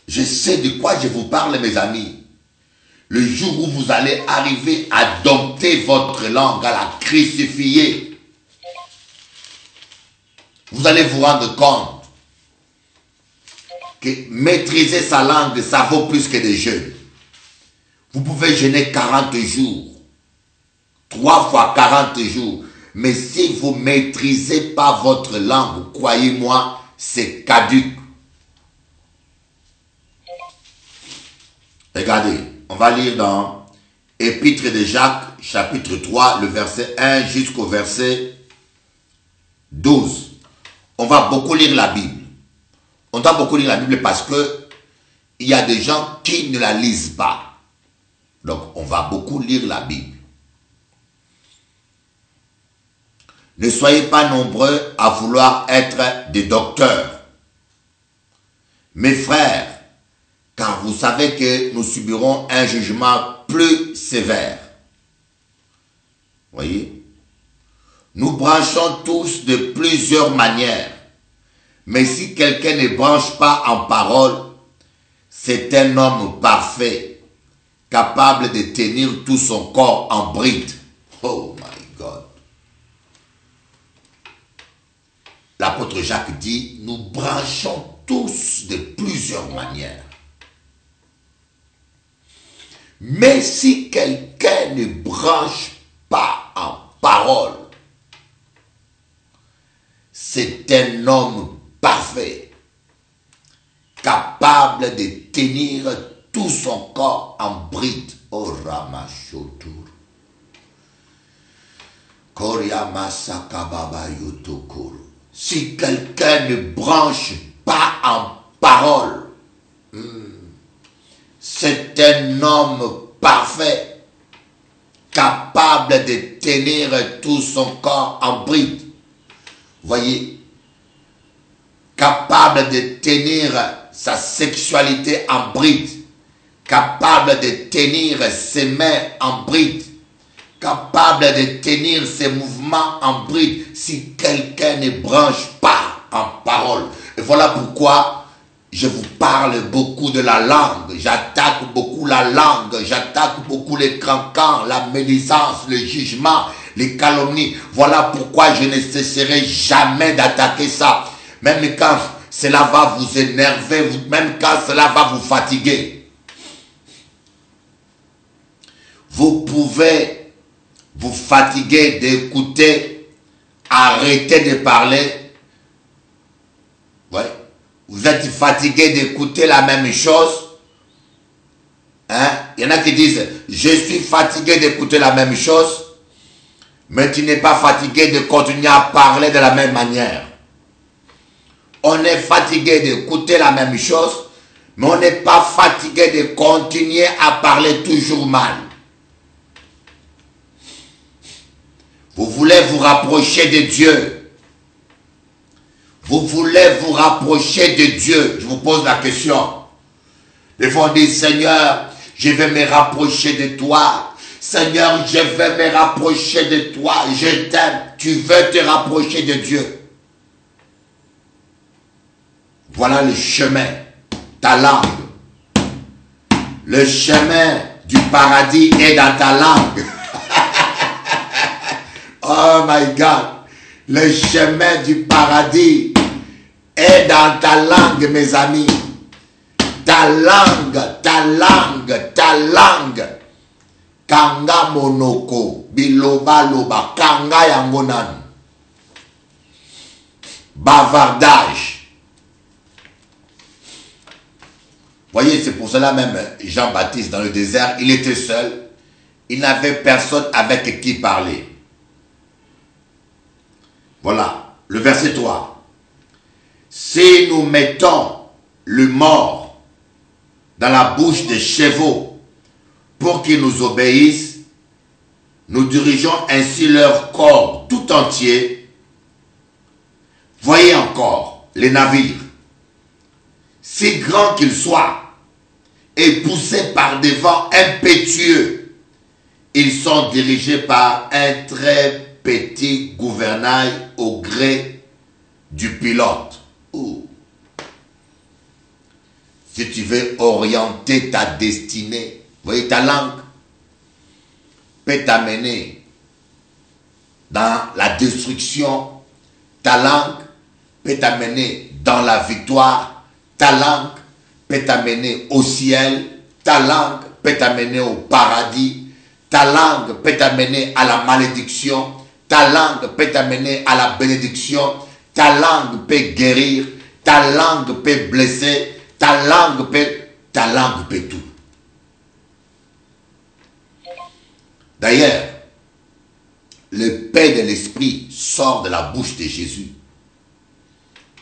Je sais de quoi je vous parle, mes amis. Le jour où vous allez arriver à dompter votre langue, à la crucifier, vous allez vous rendre compte que maîtriser sa langue, ça vaut plus que des jeûnes. Vous pouvez jeûner 40 jours, 3 fois 40 jours, mais si vous ne maîtrisez pas votre langue, croyez-moi, c'est caduc. Regardez, on va lire dans Épître de Jacques, chapitre 3, le verset 1 jusqu'au verset 12. On va beaucoup lire la Bible. On doit beaucoup lire la Bible parce que il y a des gens qui ne la lisent pas. Donc, on va beaucoup lire la Bible. Ne soyez pas nombreux à vouloir être des docteurs. Mes frères, car vous savez que nous subirons un jugement plus sévère. Voyez? Nous branchons tous de plusieurs manières. Mais si quelqu'un ne branche pas en parole, c'est un homme parfait, capable de tenir tout son corps en bride. Oh my God. L'apôtre Jacques dit, nous branchons tous de plusieurs manières. Mais si quelqu'un ne branche pas en parole, c'est un homme parfait, capable de tenir tout son corps en bride. Oh Ramashotur. Koryama Yutokuru. Si quelqu'un ne branche pas en parole, c'est un homme parfait, capable de tenir tout son corps en bride. Voyez, capable de tenir sa sexualité en bride, capable de tenir ses mains en bride, capable de tenir ses mouvements en bride, si quelqu'un ne branche pas en parole. Et voilà pourquoi je vous parle beaucoup de la langue, j'attaque beaucoup la langue, j'attaque beaucoup les cancans, la médisance, le jugement, les calomnies. Voilà pourquoi je ne cesserai jamais d'attaquer ça. Même quand cela va vous énerver, même quand cela va vous fatiguer. Vous pouvez vous fatiguer d'écouter, arrêter de parler. Ouais. Vous êtes fatigué d'écouter la même chose. Hein? Il y en a qui disent, je suis fatigué d'écouter la même chose. Mais tu n'es pas fatigué de continuer à parler de la même manière. On est fatigué d'écouter la même chose, mais on n'est pas fatigué de continuer à parler toujours mal. Vous voulez vous rapprocher de Dieu. Vous voulez vous rapprocher de Dieu. Je vous pose la question. Des fois on dit, Seigneur, je vais me rapprocher de toi. Seigneur, je vais me rapprocher de toi. Je t'aime. Tu veux te rapprocher de Dieu. Voilà le chemin. Ta langue. Le chemin du paradis est dans ta langue. Oh my God. Le chemin du paradis est dans ta langue, mes amis. Ta langue, ta langue, ta langue. Kanga monoko, biloba loba, kanga yangonan. Bavardage. Voyez, c'est pour cela même Jean-Baptiste dans le désert, il était seul. Il n'avait personne avec qui parler. Voilà, le verset 3. Si nous mettons le mort dans la bouche des chevaux pour qu'ils nous obéissent, nous dirigeons ainsi leur corps tout entier. Voyez encore les navires, si grands qu'ils soient, et poussés par des vents impétueux, ils sont dirigés par un très petit gouvernail au gré du pilote. Si tu veux orienter ta destinée, vous voyez, ta langue peut t'amener dans la destruction. Ta langue peut t'amener dans la victoire. Ta langue peut t'amener au ciel. Ta langue peut t'amener au paradis. Ta langue peut t'amener à la malédiction. Ta langue peut t'amener à la bénédiction. Ta langue peut guérir. Ta langue peut blesser. Ta langue peut tout. D'ailleurs, le paix de l'esprit sort de la bouche de Jésus.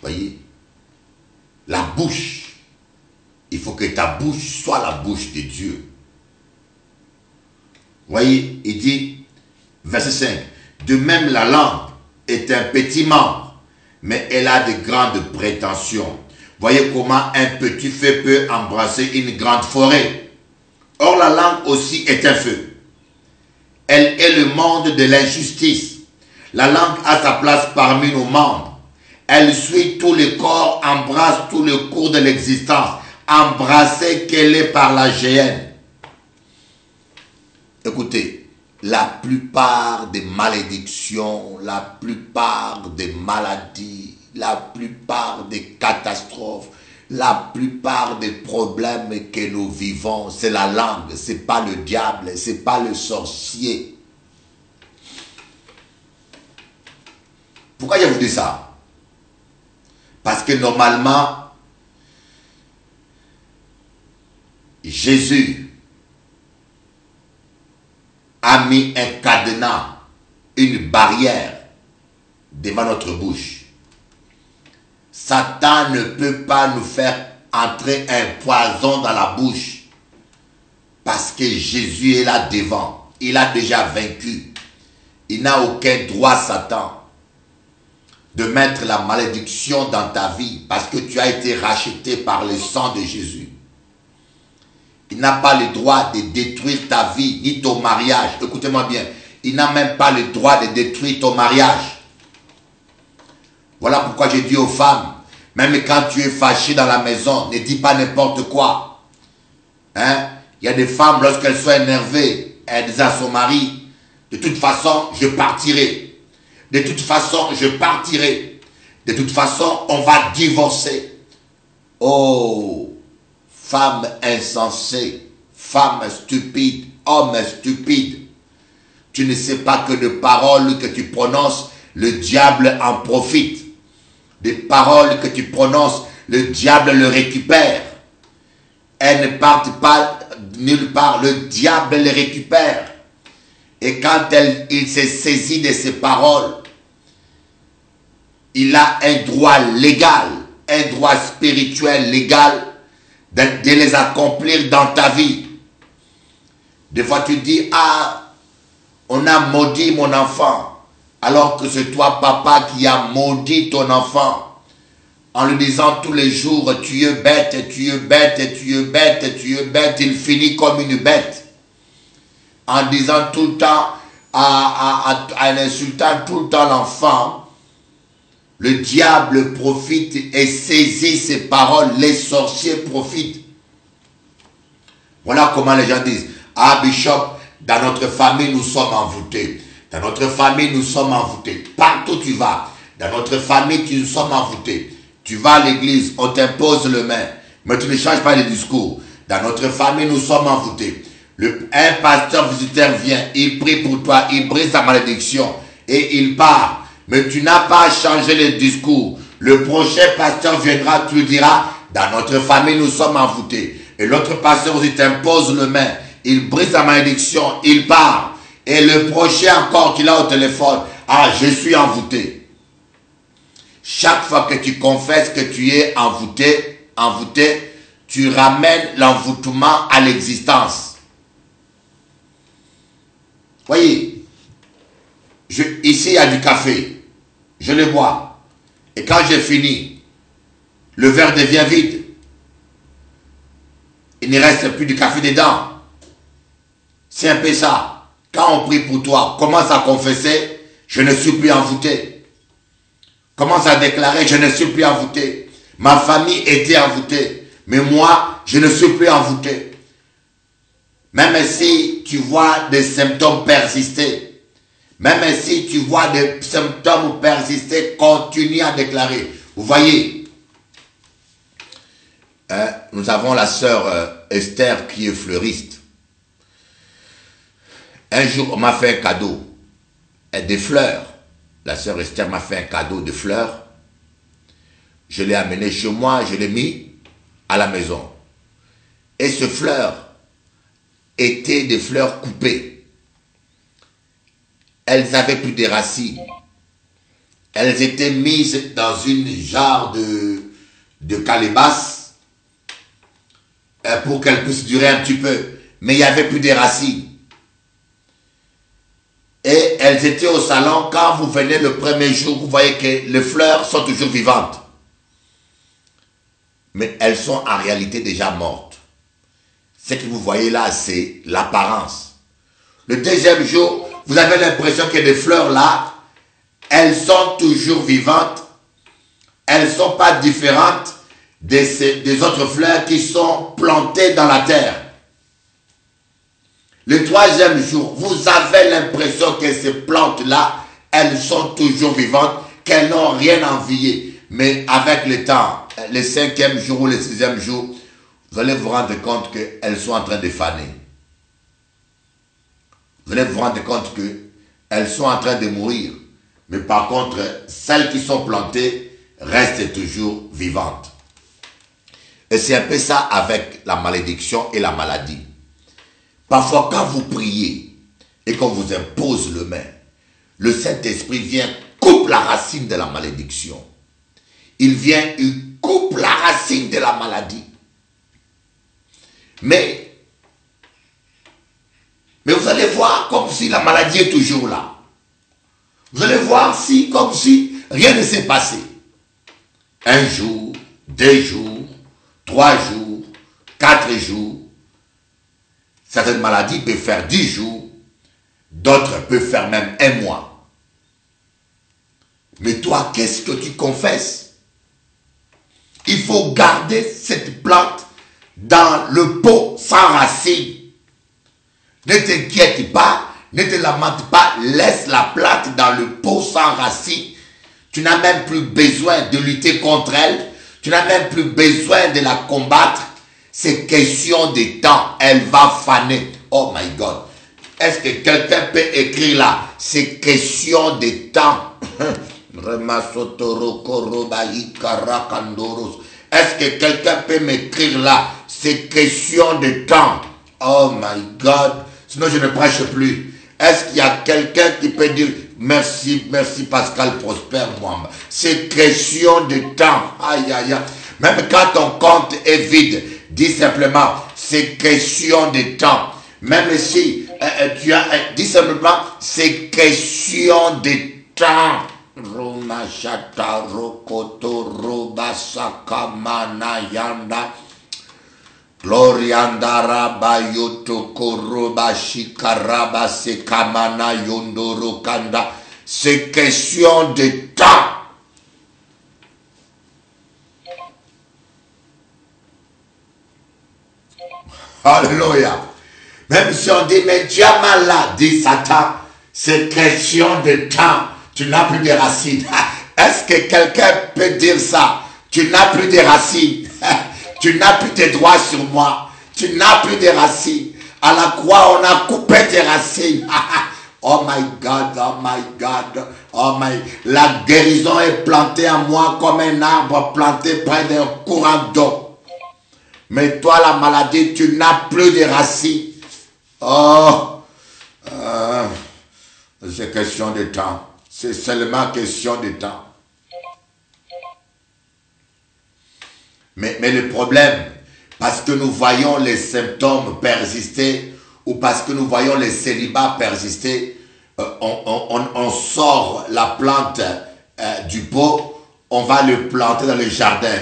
Voyez, la bouche, il faut que ta bouche soit la bouche de Dieu. Voyez, il dit, verset 5, de même la langue est un petit membre, mais elle a de grandes prétentions. Voyez comment un petit feu peut embrasser une grande forêt. Or la langue aussi est un feu. Elle est le monde de l'injustice. La langue a sa place parmi nos membres. Elle suit tout le corps, embrasse tout le cours de l'existence, embrassée qu'elle est par la géhenne. Écoutez, la plupart des malédictions, la plupart des maladies, la plupart des catastrophes, la plupart des problèmes que nous vivons, c'est la langue, c'est pas le diable, c'est pas le sorcier. Pourquoi je vous dis ça? Parce que normalement, Jésus a mis un cadenas, une barrière devant notre bouche. Satan ne peut pas nous faire entrer un poison dans la bouche parce que Jésus est là devant. Il a déjà vaincu. Il n'a aucun droit, Satan, de mettre la malédiction dans ta vie parce que tu as été racheté par le sang de Jésus. Il n'a pas le droit de détruire ta vie ni ton mariage. Écoutez-moi bien. Il n'a même pas le droit de détruire ton mariage. Voilà pourquoi je dis aux femmes, même quand tu es fâché dans la maison, ne dis pas n'importe quoi. Hein? Il y a des femmes, lorsqu'elles sont énervées, elles disent à son mari, de toute façon, je partirai. De toute façon, je partirai. De toute façon, on va divorcer. Oh, femme insensée, femme stupide, homme stupide. Tu ne sais pas que de paroles que tu prononces, le diable en profite. Des paroles que tu prononces, le diable le récupère. Elles ne partent pas nulle part, le diable les récupère. Et quand il se saisit de ces paroles, il a un droit légal, un droit spirituel légal de les accomplir dans ta vie. Des fois tu dis, ah, on a maudit mon enfant. Alors que c'est toi, papa, qui a maudit ton enfant. En lui disant tous les jours, tu es bête, tu es bête, tu es bête, tu es bête. Il finit comme une bête. En disant tout le temps, en insultant tout le temps l'enfant, le diable profite et saisit ses paroles. Les sorciers profitent. Voilà comment les gens disent, ah Bishop, dans notre famille, nous sommes envoûtés. Dans notre famille, nous sommes envoûtés. Partout tu vas. Dans notre famille, nous sommes envoûtés. Tu vas à l'église, on t'impose le main. Mais tu ne changes pas les discours. Dans notre famille, nous sommes envoûtés. Un pasteur visiteur vient, il prie pour toi, il brise sa malédiction et il part. Mais tu n'as pas changé les discours. Le prochain pasteur viendra, tu lui diras, dans notre famille, nous sommes envoûtés. Et l'autre pasteur aussi t'impose le main. Il brise sa malédiction, il part. Et le prochain encore qu'il a au téléphone, ah, je suis envoûté. Chaque fois que tu confesses que tu es envoûté, tu ramènes l'envoûtement à l'existence. Voyez, ici il y a du café, je le bois. Et quand j'ai fini, le verre devient vide. Il ne reste plus du café dedans. C'est un peu ça. Quand on prie pour toi, commence à confesser, je ne suis plus envoûté. Commence à déclarer, je ne suis plus envoûté. Ma famille était envoûtée. Mais moi, je ne suis plus envoûté. Même si tu vois des symptômes persister, même si tu vois des symptômes persister, continue à déclarer. Vous voyez, nous avons la sœur Esther qui est fleuriste. Un jour, on m'a fait un cadeau, des fleurs. La sœur Esther m'a fait un cadeau de fleurs. Je l'ai amené chez moi, je l'ai mis à la maison. Et ces fleurs étaient des fleurs coupées. Elles n'avaient plus de racines. Elles étaient mises dans une jarre de calebasse pour qu'elles puissent durer un petit peu. Mais il n'y avait plus de racines. Et elles étaient au salon. Quand vous venez le premier jour, vous voyez que les fleurs sont toujours vivantes. Mais elles sont en réalité déjà mortes. Ce que vous voyez là, c'est l'apparence. Le deuxième jour, vous avez l'impression que les fleurs là, elles sont toujours vivantes. Elles ne sont pas différentes des autres fleurs qui sont plantées dans la terre. Le troisième jour, vous avez l'impression que ces plantes-là, elles sont toujours vivantes, qu'elles n'ont rien envié. Mais avec le temps, le cinquième jour ou le sixième jour, vous allez vous rendre compte qu'elles sont en train de faner. Vous allez vous rendre compte qu'elles sont en train de mourir. Mais par contre, celles qui sont plantées restent toujours vivantes. Et c'est un peu ça avec la malédiction et la maladie. Parfois, quand vous priez et qu'on vous impose le main, le Saint-Esprit vient, coupe la racine de la malédiction. Il vient, il coupe la racine de la maladie. Mais vous allez voir comme si la maladie est toujours là. Vous allez voir comme si rien ne s'est passé. Un jour, 2 jours, 3 jours, 4 jours. Certaines maladies peuvent faire 10 jours, d'autres peuvent faire même 1 mois. Mais toi, qu'est-ce que tu confesses? Il faut garder cette plante dans le pot sans racines. Ne t'inquiète pas, ne te lamente pas, laisse la plante dans le pot sans racines. Tu n'as même plus besoin de lutter contre elle, tu n'as même plus besoin de la combattre. C'est question de temps, elle va faner. Oh my God. Est-ce que quelqu'un peut écrire là? C'est question de temps. Est-ce que quelqu'un peut m'écrire là? C'est question de temps. Oh my God. Sinon je ne prêche plus. Est-ce qu'il y a quelqu'un qui peut dire merci, merci Pascal Prosper moi. C'est question de temps. Aïe aïe aïe. Même quand ton compte est vide, dis simplement, c'est question de temps. Même si tu as, dis simplement, c'est question de temps. Roma Shata Rokoto Roba Sakamana Yanda Gloriandara Bayoto Koroba Shikaraba Sekamana Yondoro Kanda. C'est question de temps. Alléluia. Même si on dit, mais tu as mal là, dit Satan, c'est question de temps. Tu n'as plus de racines. Est-ce que quelqu'un peut dire ça? Tu n'as plus de racines. Tu n'as plus de droits sur moi. Tu n'as plus de racines. À la croix, on a coupé tes racines. Oh my God, oh my God, oh my... La guérison est plantée en moi comme un arbre planté près d'un courant d'eau. Mais toi, la maladie, tu n'as plus de racines. Oh, c'est question de temps. C'est seulement question de temps. Mais le problème, parce que nous voyons les symptômes persister, ou parce que nous voyons les célibats persister, on sort la plante du pot, on va le planter dans le jardin.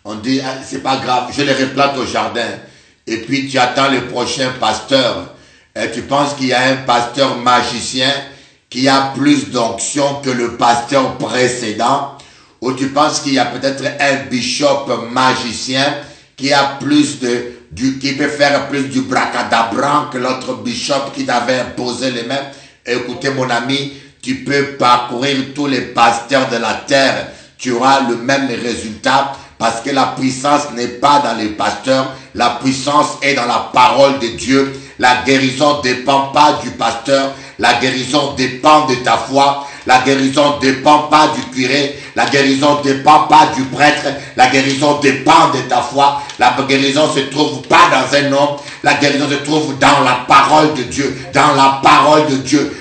On dit, ah, c'est pas grave, je le replante au jardin. Et puis tu attends le prochain pasteur. Et tu penses qu'il y a un pasteur magicien qui a plus d'onction que le pasteur précédent. Ou tu penses qu'il y a peut-être un bishop magicien qui a qui peut faire plus du bracadabran que l'autre bishop qui t'avait imposé les mains. Écoutez mon ami, tu peux parcourir tous les pasteurs de la terre. Tu auras le même résultat parce que la puissance n'est pas dans les pasteurs. La puissance est dans la parole de Dieu. La guérison ne dépend pas du pasteur. La guérison dépend de ta foi. La guérison ne dépend pas du curé. La guérison ne dépend pas du prêtre. La guérison dépend de ta foi. La guérison ne se trouve pas dans un homme. La guérison se trouve dans la parole de Dieu. Dans la parole de Dieu.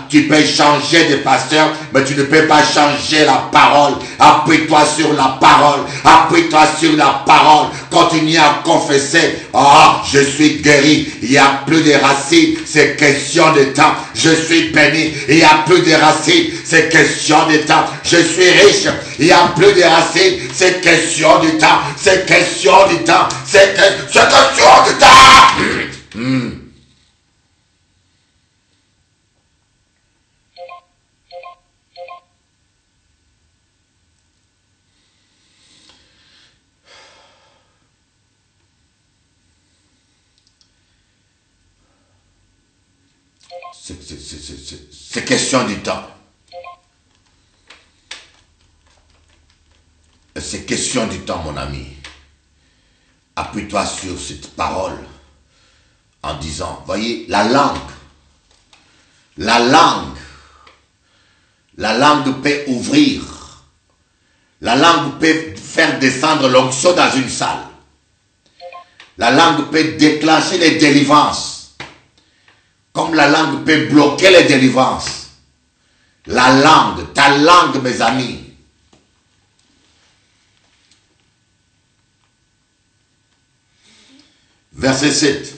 Tu peux changer de pasteur, mais tu ne peux pas changer la parole. Appuie-toi sur la parole. Appuie-toi sur la parole. Continue à confesser. Oh, je suis guéri. Il n'y a plus de racines. C'est question de temps. Je suis béni. Il n'y a plus de racines. C'est question de temps. Je suis riche. Il n'y a plus de racines. C'est question de temps. C'est question de temps. C'est question de temps. C'est question du temps. C'est question du temps, mon ami. Appuie-toi sur cette parole en disant, voyez, la langue peut ouvrir. La langue peut faire descendre l'onction dans une salle. La langue peut déclencher les délivrances. Comme la langue peut bloquer les délivrances. La langue, ta langue, mes amis. Verset 7.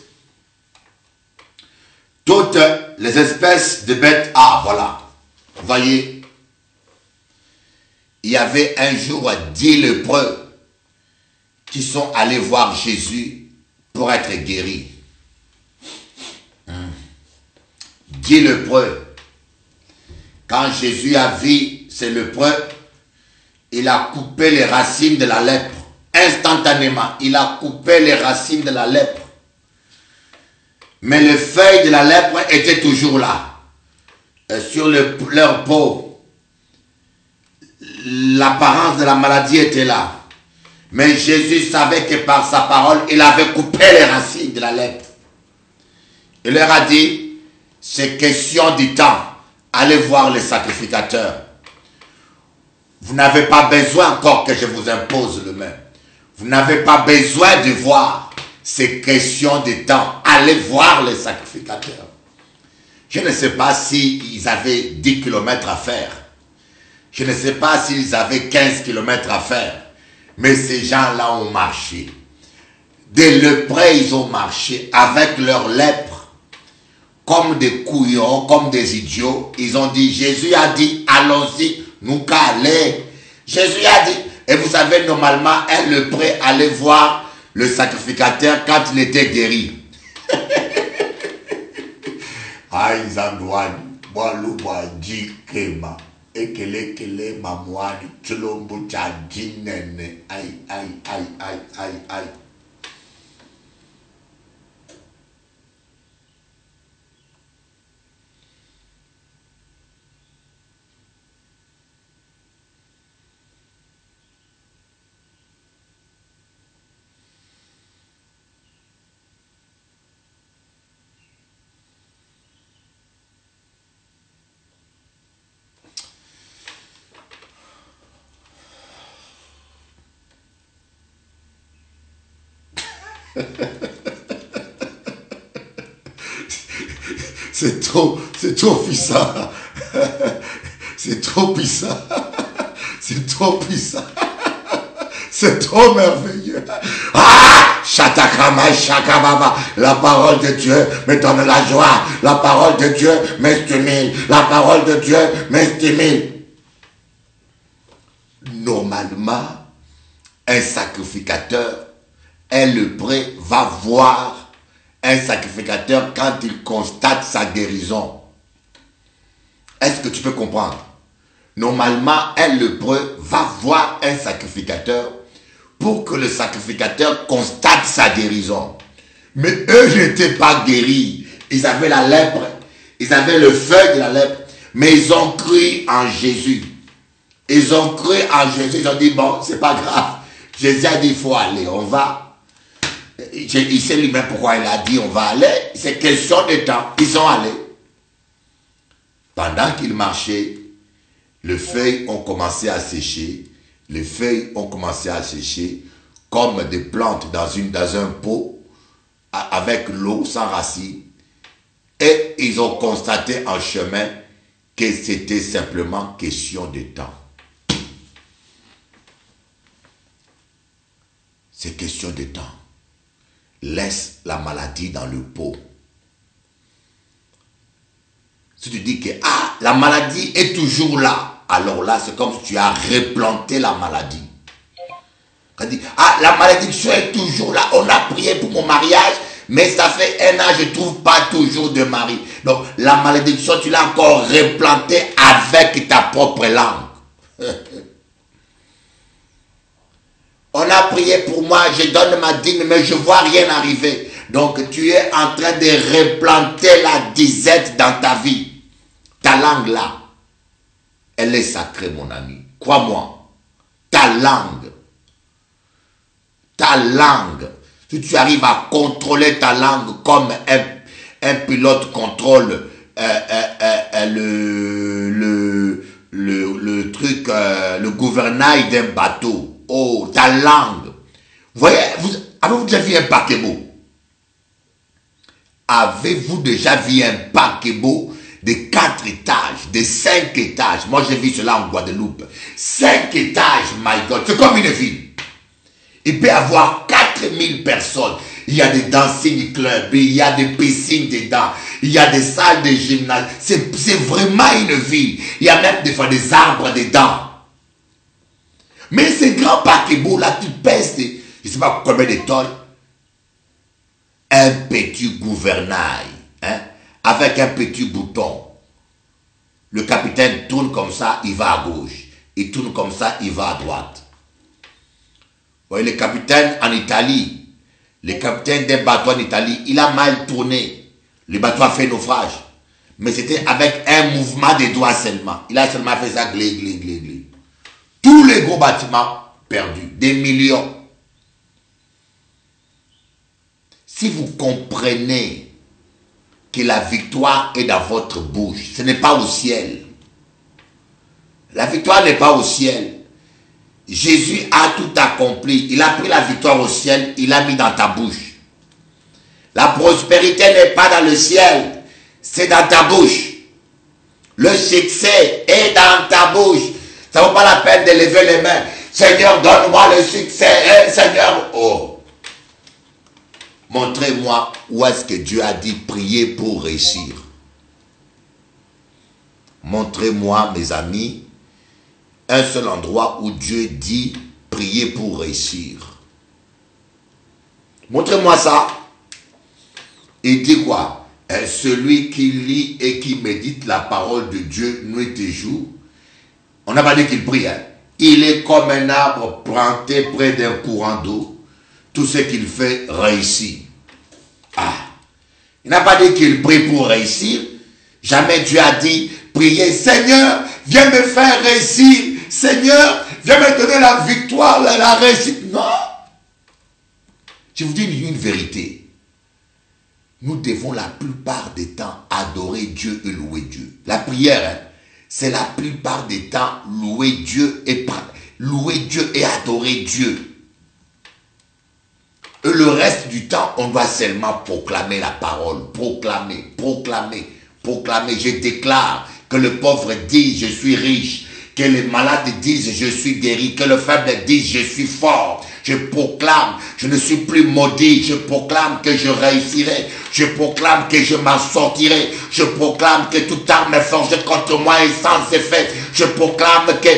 Toutes les espèces de bêtes. Ah, voilà. Vous voyez, il y avait un jour 10 lépreux qui sont allés voir Jésus pour être guéris. 10 lépreux. Quand Jésus a vu ces lépreux, il a coupé les racines de la lèpre. Instantanément, il a coupé les racines de la lèpre. Mais les feuilles de la lèpre étaient toujours là. Sur leur peau, l'apparence de la maladie était là. Mais Jésus savait que par sa parole, il avait coupé les racines de la lèpre. Il leur a dit, c'est question du temps. Allez voir les sacrificateurs. Vous n'avez pas besoin encore que je vous impose le main. Vous n'avez pas besoin de voir. C'est question de temps. Allez voir les sacrificateurs. Je ne sais pas s'ils avaient 10 km à faire. Je ne sais pas s'ils avaient 15 km à faire. Mais ces gens-là ont marché. Des lépreux, ils ont marché avec leur lèpre. Comme des couillons, comme des idiots. Ils ont dit, Jésus a dit, allons-y, nous qu'à aller. Jésus a dit, et vous savez, normalement, un lépreux allait voir le sacrificateur quand il était guéri. Aïe, Zandouane, Boalouba, Djikema, Ekele, Mamouani, Tchulombo, Tchadjinene, aïe, aïe, aïe, aïe, aïe, aïe. C'est trop puissant. C'est trop puissant. C'est trop puissant. C'est trop merveilleux. Ah! Shatakama, Shakababa. La parole de Dieu me donne la joie. La parole de Dieu me stimule. La parole de Dieu me stimule. Normalement, un sacrificateur, un lépreux va voir un sacrificateur quand il constate sa guérison. Est-ce que tu peux comprendre? Normalement, un lépreux va voir un sacrificateur pour que le sacrificateur constate sa guérison. Mais eux n'étaient pas guéris. Ils avaient la lèpre, ils avaient le feu de la lèpre, mais ils ont cru en Jésus. Ils ont cru en Jésus, ils ont dit, bon, c'est pas grave. Jésus a dit, il faut aller, on va. Il sait lui-même pourquoi il a dit, on va aller. C'est question de temps. Ils sont allés. Pendant qu'ils marchaient, les feuilles ont commencé à sécher. Les feuilles ont commencé à sécher comme des plantes dans un pot avec l'eau sans racines. Et ils ont constaté en chemin que c'était simplement question de temps. C'est question de temps. Laisse la maladie dans le pot. Si tu dis que la maladie est toujours là, alors là, c'est comme si tu as replanté la maladie. Tu dis, la malédiction est toujours là. On a prié pour mon mariage, mais ça fait 1 an, je ne trouve pas toujours de mari. Donc, la malédiction, tu l'as encore replantée avec ta propre langue. On a prié pour moi, je donne ma dîme, mais je ne vois rien arriver. Donc, tu es en train de replanter la disette dans ta vie. Ta langue là, elle est sacrée, mon ami. Crois-moi, ta langue, si tu arrives à contrôler ta langue comme un pilote contrôle le gouvernail d'un bateau. Oh, ta langue. Vous voyez, avez-vous déjà vu un paquebot? Avez-vous déjà vu un paquebot de 4 étages, de 5 étages? Moi, j'ai vu cela en Guadeloupe. 5 étages, my God. C'est comme une ville. Il peut y avoir 4000 personnes. Il y a des dancing clubs, il y a des piscines dedans, il y a des salles de gymnase. C'est vraiment une ville. Il y a même des fois des arbres dedans. Mais ces grands paquebots-là, tu pèses, je ne sais pas combien de tonnes. Un petit gouvernail, hein, avec un petit bouton. Le capitaine tourne comme ça, il va à gauche. Il tourne comme ça, il va à droite. Vous voyez, le capitaine en Italie, le capitaine d'un bateau en Italie, il a mal tourné. Le bateau a fait naufrage. Mais c'était avec un mouvement des doigts seulement. Il a seulement fait ça, glé, glé, glé, glé. Tous les gros bâtiments perdus, des millions. Si vous comprenez que la victoire est dans votre bouche, ce n'est pas au ciel. La victoire n'est pas au ciel. Jésus a tout accompli. Il a pris la victoire au ciel, il l'a mis dans ta bouche. La prospérité n'est pas dans le ciel, c'est dans ta bouche. Le succès est dans ta bouche. Ça ne vaut pas la peine de lever les mains. Seigneur, donne-moi le succès. Seigneur, oh. Montrez-moi où est-ce que Dieu a dit prier pour réussir. Montrez-moi, mes amis, un seul endroit où Dieu dit prier pour réussir. Montrez-moi ça. Il dit quoi? Celui qui lit et qui médite la parole de Dieu nuit et jour. On n'a pas dit qu'il prie. Hein? Il est comme un arbre planté près d'un courant d'eau. Tout ce qu'il fait réussit. Il n'a pas dit qu'il prie pour réussir. Jamais Dieu a dit, priez, Seigneur, viens me faire réussir. Seigneur, viens me donner la victoire, la réussite. Non. Je vous dis une vérité. Nous devons la plupart des temps adorer Dieu et louer Dieu. La prière, hein, c'est la plupart des temps louer Dieu et adorer Dieu. Et le reste du temps, on doit seulement proclamer la parole. Proclamer, proclamer, proclamer. Je déclare que le pauvre dit je suis riche. Que les malades disent je suis guéri. Que le faible dise je suis fort. Je proclame, je ne suis plus maudit. Je proclame que je réussirai. Je proclame que je m'en sortirai. Je proclame que toute arme forgée contre moi est sans effet. Je proclame que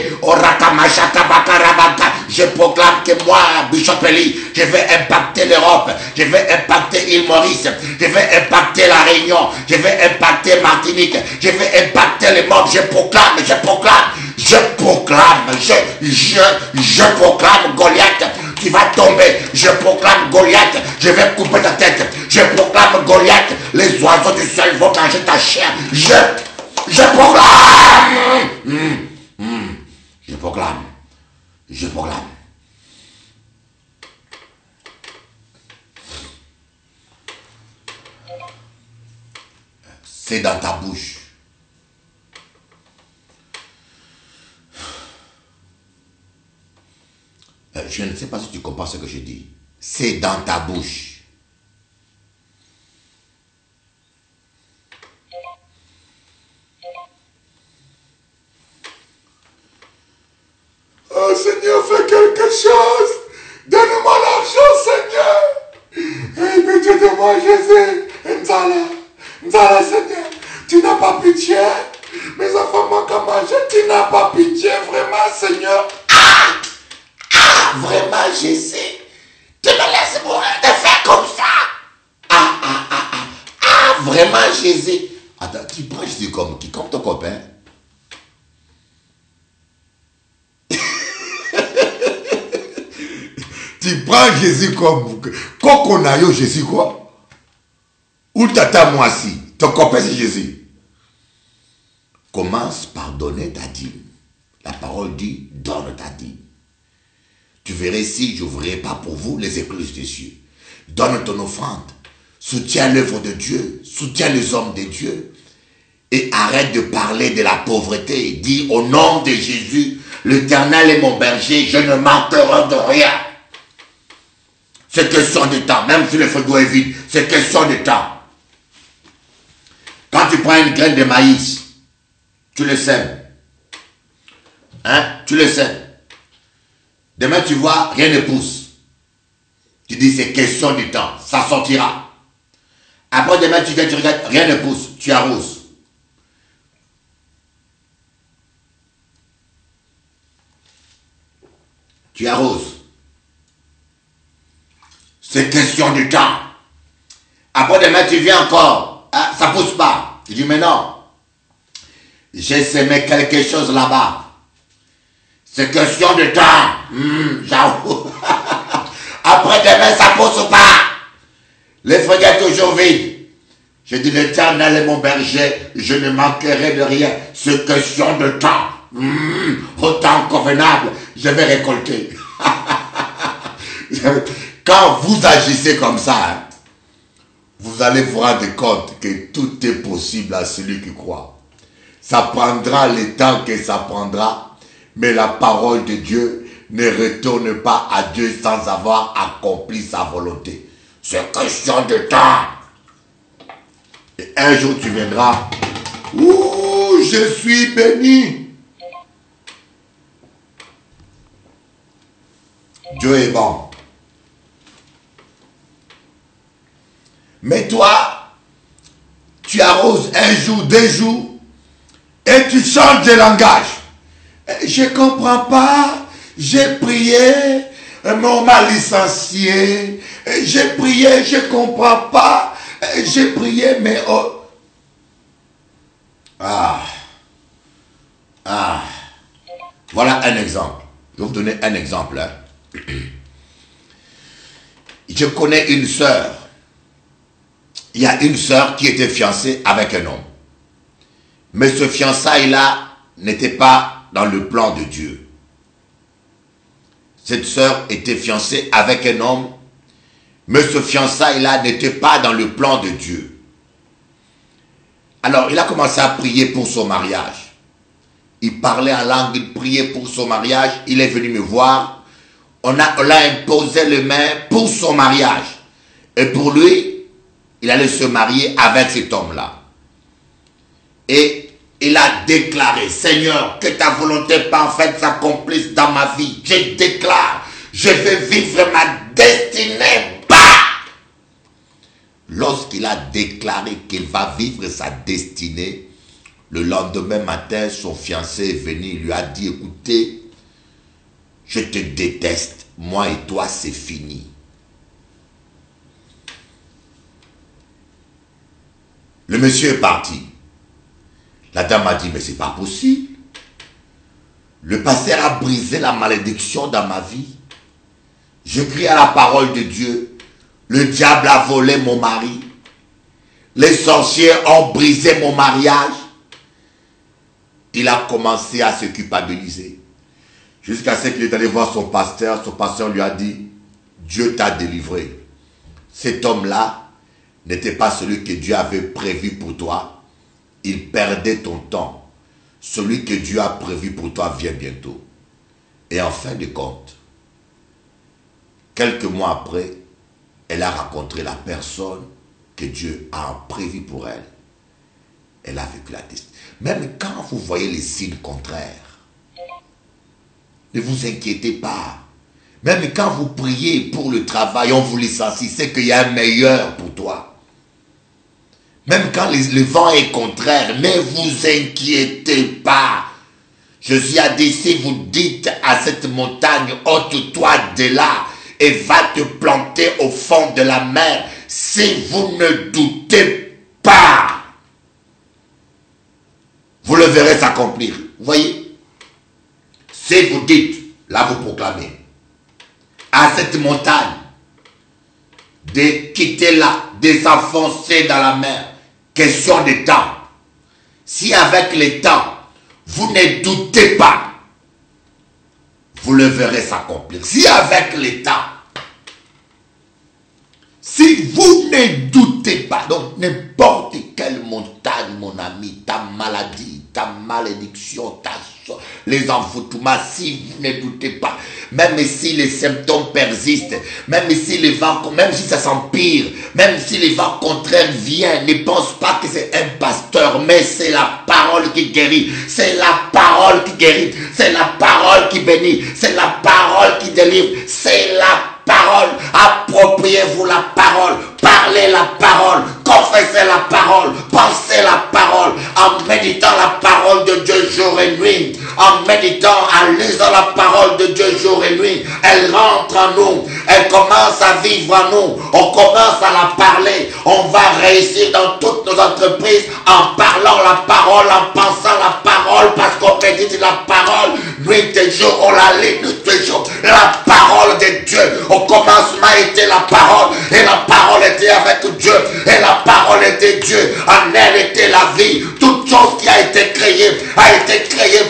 je proclame que moi, Bishop Eli, je vais impacter l'Europe. Je vais impacter l'île Maurice. Je vais impacter la Réunion. Je vais impacter Martinique. Je vais impacter le monde. Je proclame, je proclame. Je proclame, je proclame Goliath. tu vas tomber. Je proclame Goliath, je vais couper ta tête. Je proclame Goliath, les oiseaux du ciel vont manger ta chair. Je proclame. Je proclame. Je proclame. C'est dans ta bouche. Je ne sais pas si tu comprends ce que je dis. C'est dans ta bouche. Oh Seigneur, fais quelque chose. Donne-moi l'argent, Seigneur. Et pitié-moi, Jésus. Nzala, Seigneur. Tu n'as pas pitié. Mes enfants manquent à manger. Tu n'as pas pitié, vraiment, Seigneur. Vraiment, Jésus, tu me laisses mourir de faire comme ça. Vraiment, Jésus. Attends, tu prends Jésus comme qui? Comme ton copain? Tu prends Jésus comme... Kokonayo, Jésus quoi? Ou tata moi si? Ton copain c'est Jésus. Commence par donner ta dîme. La parole dit, donne ta dîme. Tu verrais si je n'ouvrirai pas pour vous les écluses des cieux. Donne ton offrande. Soutiens l'œuvre de Dieu. Soutiens les hommes de Dieu. Et arrête de parler de la pauvreté. Dis au nom de Jésus, l'Éternel est mon berger, je ne manquerai de rien. C'est question de temps. Même si le frigo est vide, c'est question de temps. Quand tu prends une graine de maïs, tu le sèmes. Hein? Tu le sèmes. Demain, tu vois, rien ne pousse. Tu dis, c'est question du temps. Ça sortira. Après, demain, tu regardes, rien ne pousse. Tu arroses. Tu arroses. C'est question du temps. Après, demain, tu viens encore. Ah, ça ne pousse pas. Tu dis, mais non. J'ai semé quelque chose là-bas. C'est question de temps. J'avoue. Après demain, ça ne pousse pas. Les feuilles toujours vides. Je dis, l'Éternel est mon berger, je ne manquerai de rien. C'est question de temps. Au temps convenable, je vais récolter. Quand vous agissez comme ça, hein, vous allez vous rendre compte que tout est possible à celui qui croit. Ça prendra le temps que ça prendra. Mais la parole de Dieu ne retourne pas à Dieu sans avoir accompli sa volonté. C'est question de temps. Et un jour tu viendras. Ouh, je suis béni. Dieu est bon. Mais toi, tu arroses un jour, 2 jours, et tu changes de langage. Je ne comprends pas, j'ai prié, mais on m'a licencié, j'ai prié, je ne comprends pas, j'ai prié, mais... Oh. Voilà un exemple. Je vais vous donner un exemple. Hein. Je connais une sœur. Il y a une sœur qui était fiancée avec un homme. Mais ce fiançailles-là n'était pas dans le plan de Dieu. Cette sœur était fiancée avec un homme, mais ce fiançailles-là n'était pas dans le plan de Dieu. Alors, il a commencé à prier pour son mariage. Il parlait en langue, il priait pour son mariage. Il est venu me voir. On l'a imposé les mains pour son mariage. Et pour lui, il allait se marier avec cet homme-là. Et il a déclaré, Seigneur, que ta volonté parfaite s'accomplisse dans ma vie. Je déclare, je vais vivre ma destinée. Bah! Lorsqu'il a déclaré qu'il va vivre sa destinée, le lendemain matin, son fiancé est venu, il lui a dit, écoutez, je te déteste, moi et toi, c'est fini. Le monsieur est parti. La dame a dit, mais c'est pas possible. Le pasteur a brisé la malédiction dans ma vie. Je crie à la parole de Dieu. Le diable a volé mon mari. Les sorciers ont brisé mon mariage. Il a commencé à se culpabiliser. Jusqu'à ce qu'il est allé voir son pasteur. Son pasteur lui a dit, Dieu t'a délivré. Cet homme-là n'était pas celui que Dieu avait prévu pour toi. Il perdait ton temps. Celui que Dieu a prévu pour toi vient bientôt. Et en fin de compte, quelques mois après, elle a rencontré la personne que Dieu a prévu pour elle. Elle a vécu la destinée. Même quand vous voyez les signes contraires, ne vous inquiétez pas. Même quand vous priez pour le travail, on vous licencie, c'est qu'il y a un meilleur pour toi. Même quand le vent est contraire, ne vous inquiétez pas. Jésus a dit, si vous dites à cette montagne, ôte-toi de là et va te planter au fond de la mer, si vous ne doutez pas, vous le verrez s'accomplir. Vous voyez? Si vous dites, là vous proclamez, à cette montagne, de quitter là, de s'enfoncer dans la mer, question de temps. Si avec le temps, vous ne doutez pas, vous le verrez s'accomplir. Si avec le temps, si vous ne doutez pas, donc n'importe quelle montagne, mon ami, ta maladie, ta malédiction, les envoûtements, si vous ne doutez pas, même si les symptômes persistent, même si les vents, même si ça s'empire, même si les vents contraires viennent, ne pense pas que c'est un pasteur, mais c'est la parole qui guérit, c'est la parole qui guérit, c'est la parole qui bénit, c'est la parole qui délivre, c'est la parole. Appropriez-vous la parole, parlez la parole, confessez la parole, pensez la parole, en méditant la parole de Dieu jour et nuit, en méditant, en lisant la parole de Dieu jour et nuit, elle rentre en nous, elle commence à vivre en nous, on commence à la parler, on va réussir dans toutes nos entreprises en parlant la parole, en pensant la parole, parce qu'on médite la parole, nuit et jour, on la lit nuit et jour, la parole de Dieu, au commencement était la parole, et la parole était avec Dieu, et la parole était Dieu, en elle était la vie, toute chose qui a été créée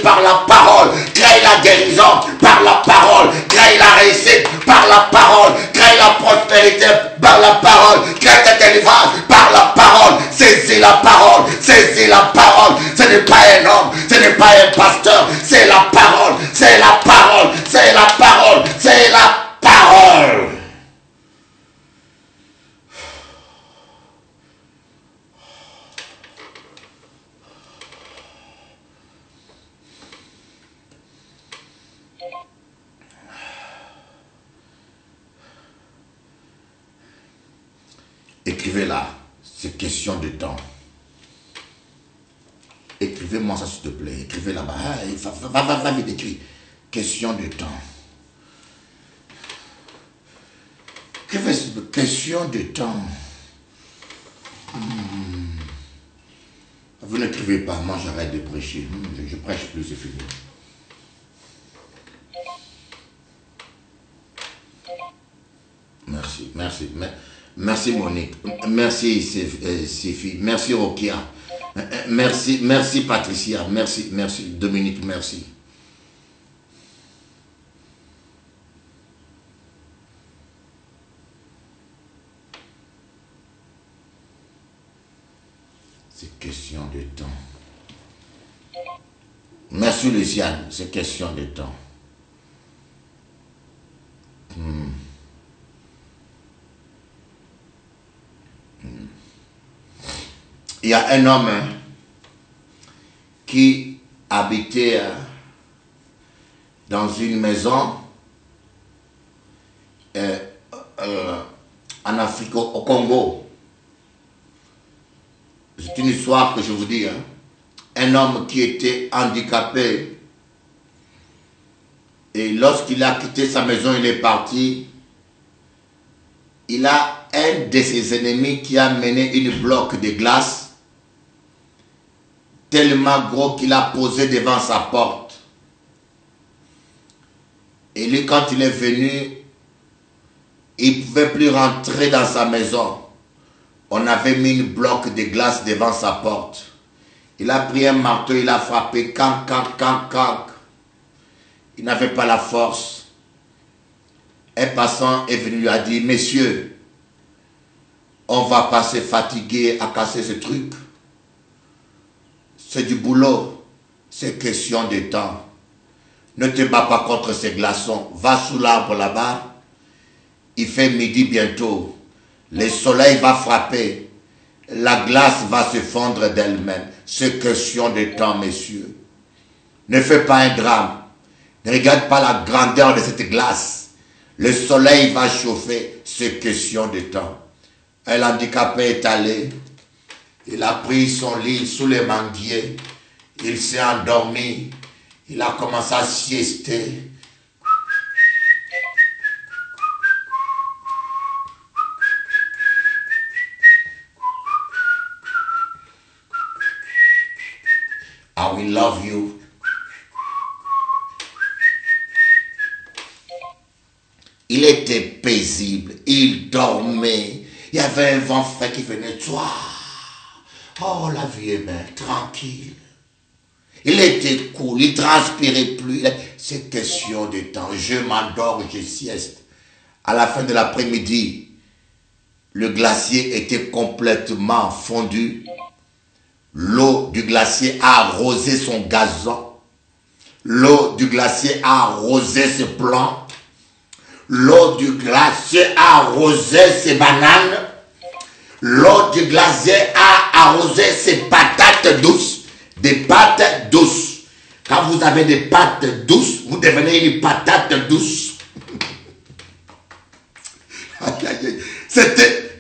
par la parole, crée la guérison par la parole, crée la réussite par la parole, crée la prospérité par la parole, crée ta délivrance par la parole, saisis la parole, saisis la parole, ce n'est pas un homme, ce n'est pas un pasteur, c'est la parole, c'est la parole, c'est la parole, c'est la parole. Écrivez-la, c'est question de temps. Écrivez-moi ça s'il te plaît, écrivez là-bas, va vite écrire, question de temps. Écrivez, question de temps. Vous n'écrivez pas, moi j'arrête de prêcher, je prêche plus, c'est fini. Merci Monique, merci Séphie, merci Rokia, merci Patricia, merci Dominique, merci. C'est question de temps. Merci Luciane, c'est question de temps. Il y a un homme qui habitait dans une maison en Afrique, au Congo. C'est une histoire que je vous dis. Un homme qui était handicapé. Et lorsqu'il a quitté sa maison, il est parti. Il a un de ses ennemis qui a mené une bloc de glace tellement gros qu'il a posé devant sa porte. Et lui, quand il est venu, Il ne pouvait plus rentrer dans sa maison. On avait mis une bloc de glace devant sa porte. Il a pris un marteau, il a frappé, canc, canc, canc, canc. Il n'avait pas la force. Un passant est venu lui a dit, messieurs, on va pas se fatiguer à casser ce truc. C'est du boulot. C'est question de temps. Ne te bats pas contre ces glaçons. Va sous l'arbre là-bas. Il fait midi bientôt. Le soleil va frapper. La glace va se fondre d'elle-même. C'est question de temps, messieurs. Ne fais pas un drame. Ne regarde pas la grandeur de cette glace. Le soleil va chauffer. C'est question de temps. Un handicapé est allé. Il a pris son lit sous les manguiers. Il s'est endormi. Il a commencé à siester. I will love you. Il était paisible. Il dormait. Il y avait un vent frais qui venait. Oh, la vie est belle, tranquille. Il était cool, il transpirait plus. C'est question de temps. Je m'endors, je sieste. À la fin de l'après-midi, le glacier était complètement fondu. L'eau du glacier a arrosé son gazon. L'eau du glacier a arrosé ses plantes. L'eau du glacier a arrosé ses bananes. L'eau du glacier a arrosé ses patates douces. Des pâtes douces. Quand vous avez des pâtes douces, vous devenez une patate douce. C'était...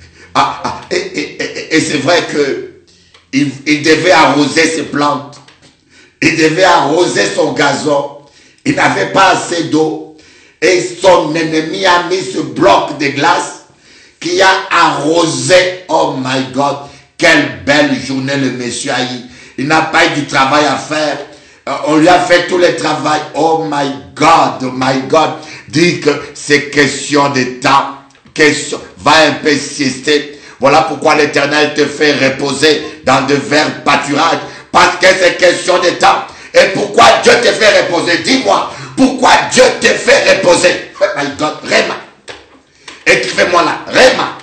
Et c'est vrai que il devait arroser ses plantes. Il devait arroser son gazon. Il n'avait pas assez d'eau. Et son ennemi a mis ce bloc de glace qui a arrosé. Oh my God, quelle belle journée le monsieur a eu. Il n'a pas eu du travail à faire. On lui a fait tout le travail. Oh my God. Dit que c'est question de temps. Va un peu siester. Voilà pourquoi l'Éternel te fait reposer dans de verts pâturages. Parce que c'est question de temps. Et pourquoi Dieu te fait reposer? Dis-moi. Pourquoi Dieu te fait reposer? Oh my God. Réma. Écrivez-moi là. Réma.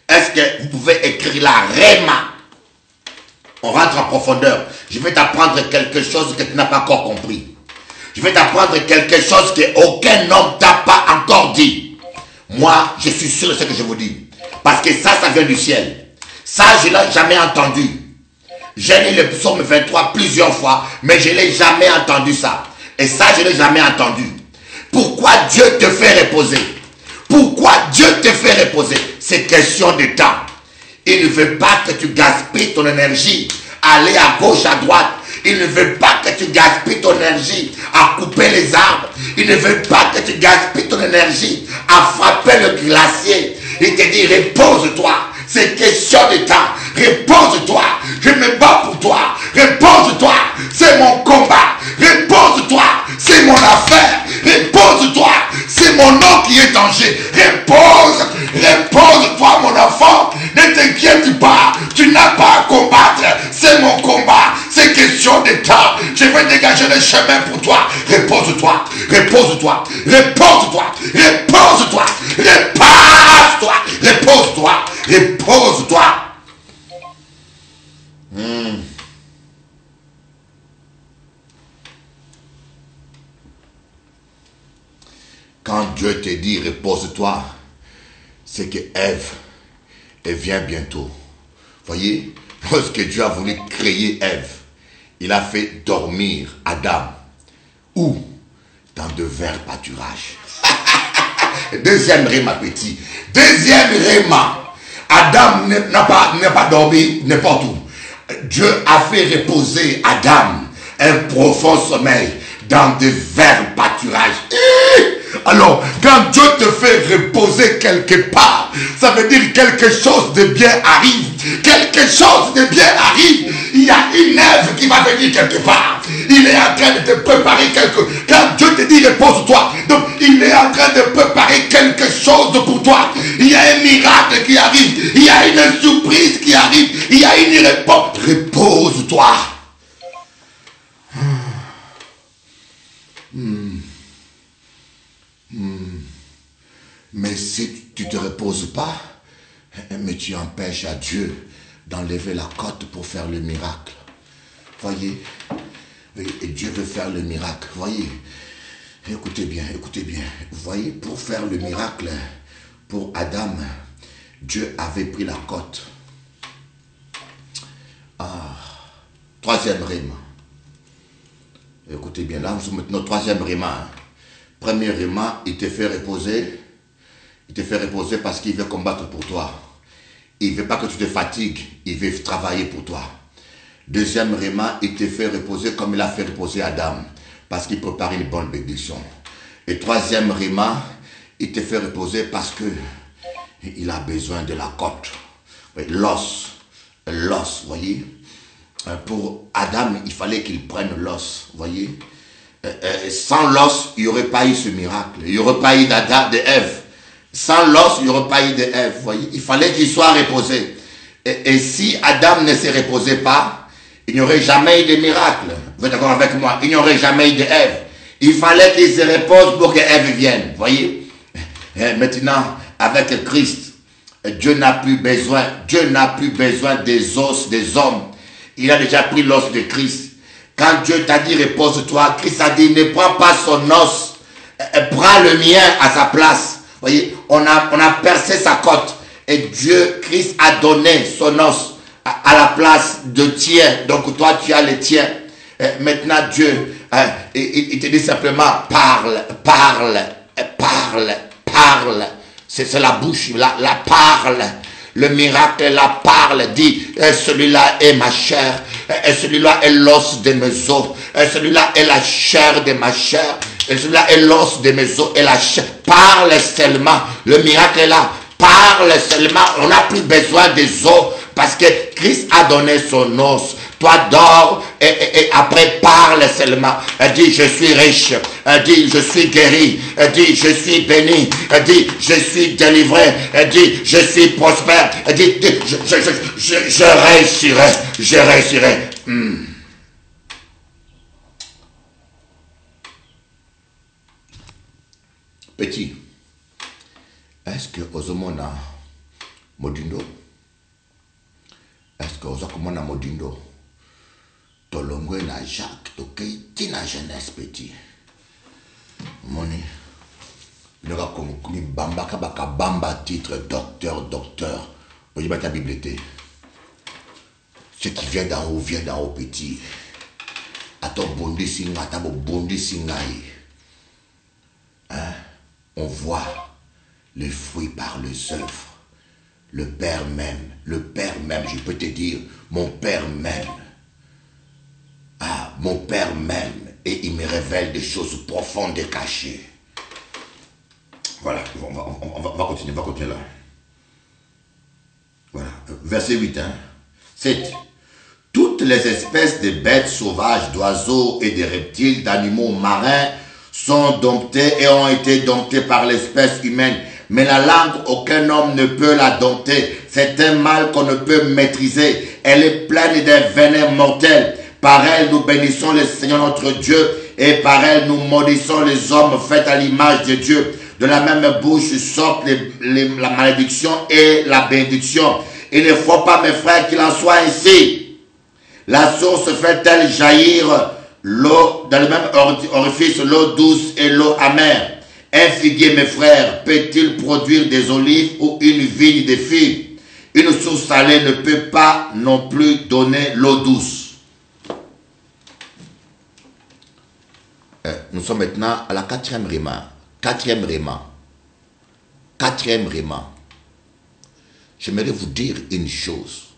Est-ce que vous pouvez écrire là? Réma. On rentre en profondeur. Je vais t'apprendre quelque chose que tu n'as pas encore compris. Je vais t'apprendre quelque chose qu'aucun homme t'a pas encore dit. Moi, je suis sûr de ce que je vous dis. Parce que ça vient du ciel. Ça, je ne l'ai jamais entendu. J'ai lu le psaume 23 plusieurs fois, mais je ne l'ai jamais entendu ça. Et ça, je ne l'ai jamais entendu. Pourquoi Dieu te fait reposer? Pourquoi Dieu te fait reposer? C'est question de temps. Il ne veut pas que tu gaspilles ton énergie à aller à gauche, à droite. Il ne veut pas que tu gaspilles ton énergie à couper les arbres. Il ne veut pas que tu gaspilles ton énergie à frapper le glacier. Il te dit, repose-toi. C'est question de temps. Repose-toi. Je me bats pour toi. Repose-toi. C'est mon combat. Repose-toi. C'est mon affaire. Repose-toi. C'est mon nom qui est en danger. Repose. Repose-toi, mon enfant. Ne t'inquiète pas. Tu n'as pas à combattre. C'est mon combat. C'est question de temps. Je vais dégager le chemin pour toi. Repose-toi. Repose-toi. Repose-toi. Repose-toi. Repose-toi. Repose-toi. Repose-toi. Quand Dieu te dit repose-toi, c'est que Ève, elle vient bientôt. Voyez, lorsque Dieu a voulu créer Ève, il a fait dormir Adam. Où? Dans de verts pâturages. Deuxième réma, petit. Deuxième réma. Adam n'a pas dormi n'importe où. Dieu a fait reposer Adam un profond sommeil dans de verts pâturages. Alors, quand Dieu te fait reposer reposer quelque part, ça veut dire quelque chose de bien arrive. Quelque chose de bien arrive. Il y a une œuvre qui va venir quelque part. Il est en train de te préparer Quand Dieu te dit repose-toi, donc il est en train de préparer quelque chose pour toi. Il y a un miracle qui arrive. Il y a une surprise qui arrive. Il y a une réponse. Repose-toi. Mais si tu ne te reposes pas, mais tu empêches à Dieu d'enlever la côte pour faire le miracle. Voyez, et Dieu veut faire le miracle. Voyez, écoutez bien, écoutez bien. Voyez, pour faire le miracle, pour Adam, Dieu avait pris la côte. Troisième rime. Écoutez bien, là nous sommes maintenant au troisième rima. Premier rima, il te fait reposer. Il te fait reposer parce qu'il veut combattre pour toi. Il ne veut pas que tu te fatigues. Il veut travailler pour toi. Deuxième rima, il te fait reposer comme il a fait reposer Adam. Parce qu'il prépare une bonne bénédiction. Et troisième rima, il te fait reposer parce que il a besoin de la côte. L'os. L'os, voyez. Pour Adam, il fallait qu'il prenne l'os, voyez. Sans l'os, il n'y aurait pas eu ce miracle. Il n'y aurait pas eu d'Adam, d'Ève. Sans l'os, il n'y aurait pas eu d'Ève, voyez. Il fallait qu'il soit reposé. Et si Adam ne se reposait pas, il n'y aurait jamais eu de miracle. Vous êtes d'accord avec moi? Il n'y aurait jamais eu d'Ève. Il fallait qu'il se repose pour que Ève vienne, voyez. Et maintenant, avec Christ, Dieu n'a plus besoin des os des hommes. Il a déjà pris l'os de Christ. Quand Dieu t'a dit repose-toi, Christ a dit ne prends pas son os, prends le mien à sa place. Voyez, on a percé sa côte et Christ a donné son os à la place de tien. Donc toi tu as le tien. Maintenant Dieu, il te dit simplement parle, parle, parle, parle. C'est la bouche, la parle. Le miracle, la parle, dit, celui-là est ma chair, celui-là est l'os de mes os, celui-là est la chair de ma chair, celui-là est l'os de mes os et la chair. Parle seulement, le miracle est là, parle seulement, on n'a plus besoin des os, parce que Christ a donné son os. Toi dors et après parle seulement. Elle dit je suis riche. Elle dit je suis guéri. Elle dit je suis béni. Elle dit je suis délivré. Elle dit je suis prospère. Elle dit je réussirai. Je réussirai. Petit, est-ce que Ozomona Modindo? Est-ce que Ozomona Modindo? Tolongwe na Jacques, tokeiti na jeunesse petit. Moni, nora comme bamba kabaka bamba titre docteur. Vous voyez ta bibliothèque. Ce qui vient d'en haut petit. À ton bondi singa, à ton bondi singaï. Hein? On voit les fruits par les œuvres. Le Père même, je peux te dire, mon Père même. Ah, mon Père m'aime et il me révèle des choses profondes et cachées. Voilà, on va continuer là. Voilà, verset 8, hein. 7. Toutes les espèces de bêtes sauvages, d'oiseaux et de reptiles, d'animaux marins sont domptés et ont été domptés par l'espèce humaine. Mais la langue, aucun homme ne peut la dompter. C'est un mal qu'on ne peut maîtriser. Elle est pleine de venins mortels. Par elle, nous bénissons le Seigneur notre Dieu et par elle, nous maudissons les hommes faits à l'image de Dieu. De la même bouche sortent la malédiction et la bénédiction. Il ne faut pas, mes frères, qu'il en soit ainsi. La source fait-elle jaillir l'eau dans le même orifice, l'eau douce et l'eau amère? Un figuier, mes frères, peut-il produire des olives ou une vigne de figues? Une source salée ne peut pas non plus donner l'eau douce. Nous sommes maintenant à la quatrième rima. Quatrième rima. J'aimerais vous dire une chose.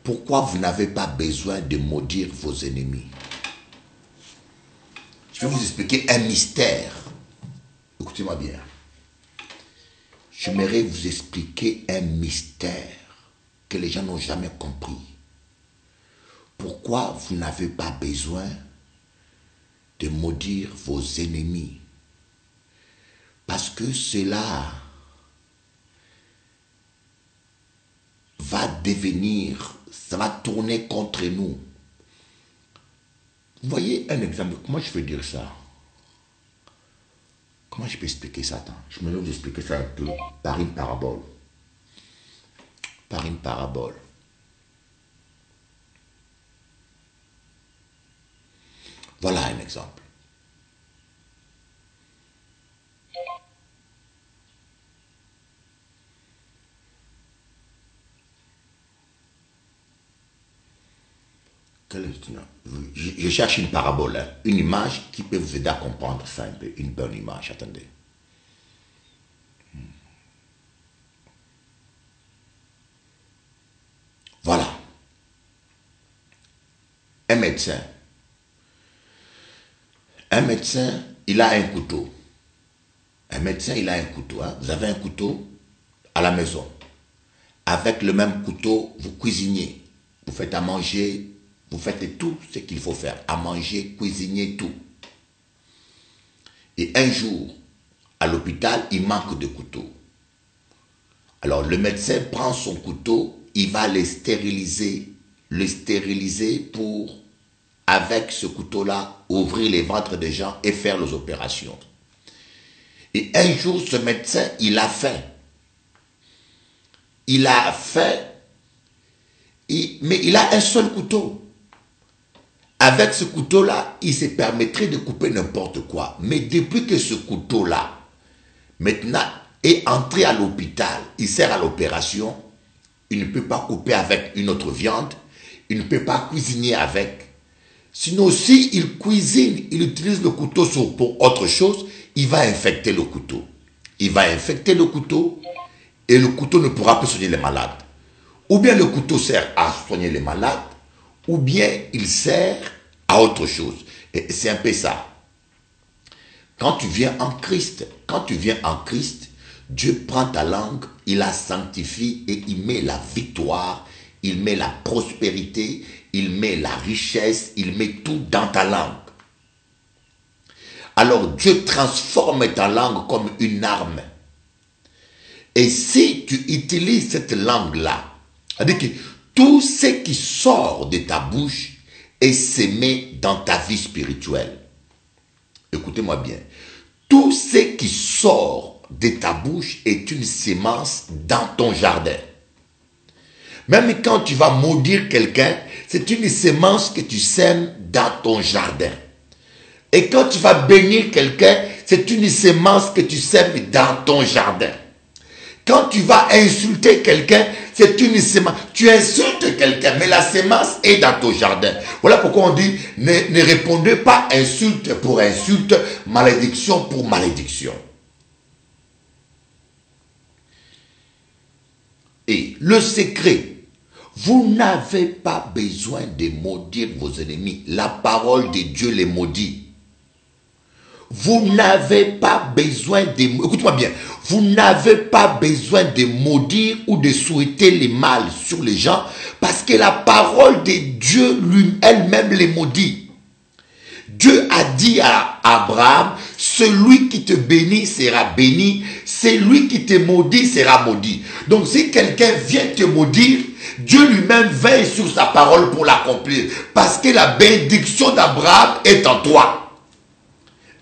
Pourquoi vous n'avez pas besoin de maudire vos ennemis? Je vais vous expliquer un mystère. Écoutez-moi bien. j'aimerais vous expliquer un mystère que les gens n'ont jamais compris. Pourquoi vous n'avez pas besoin de maudire vos ennemis? Parce que cela va devenir, ça va tourner contre nous. Vous voyez un exemple, comment je peux dire ça? Comment je peux expliquer ça? Attends, je me vais expliquer ça un peu par une parabole. Par une parabole. Voilà un exemple. Je cherche une parabole, hein, une image qui peut vous aider à comprendre ça un peu. Une bonne image, attendez. Voilà. Un médecin. Un médecin, il a un couteau. Un médecin, il a un couteau. Hein. Vous avez un couteau à la maison. Avec le même couteau, vous cuisinez. Vous faites à manger. Vous faites tout ce qu'il faut faire. À manger, cuisiner, tout. Et un jour, à l'hôpital, il manque de couteau. Alors le médecin prend son couteau, il va le stériliser pour, avec ce couteau-là, ouvrir les ventres des gens et faire les opérations. Et un jour, ce médecin, il a faim. Il a faim, mais il a un seul couteau. Avec ce couteau-là, il se permettrait de couper n'importe quoi. Mais depuis que ce couteau-là, maintenant, est entré à l'hôpital, il sert à l'opération, il ne peut pas couper avec une autre viande, il ne peut pas cuisiner avec. Sinon, s'il cuisine, il utilise le couteau pour autre chose, il va infecter le couteau. Il va infecter le couteau et le couteau ne pourra plus soigner les malades. Ou bien le couteau sert à soigner les malades, ou bien il sert à autre chose. Et c'est un peu ça. Quand tu viens en Christ, Dieu prend ta langue, il la sanctifie et il met la victoire, il met la prospérité, il met la richesse, il met tout dans ta langue. Alors Dieu transforme ta langue comme une arme. Et si tu utilises cette langue-là, c'est-à-dire que tout ce qui sort de ta bouche est sémé dans ta vie spirituelle. Écoutez-moi bien. Tout ce qui sort de ta bouche est une sémence dans ton jardin. Même quand tu vas maudire quelqu'un, c'est une sémence que tu sèmes dans ton jardin. Et quand tu vas bénir quelqu'un, c'est une sémence que tu sèmes dans ton jardin. Quand tu vas insulter quelqu'un, c'est une sémence. Tu insultes quelqu'un, mais la sémence est dans ton jardin. Voilà pourquoi on dit, ne répondez pas insulte pour insulte, malédiction pour malédiction. Et le secret, vous n'avez pas besoin de maudire vos ennemis. La parole de Dieu les maudit. Vous n'avez pas besoin de... Écoute-moi bien. Vous n'avez pas besoin de maudire ou de souhaiter le mal sur les gens parce que la parole de Dieu elle-même les maudit. Dieu a dit à Abraham, celui qui te bénit sera béni, celui qui te maudit sera maudit. Donc si quelqu'un vient te maudire, Dieu lui-même veille sur sa parole pour l'accomplir. Parce que la bénédiction d'Abraham est en toi.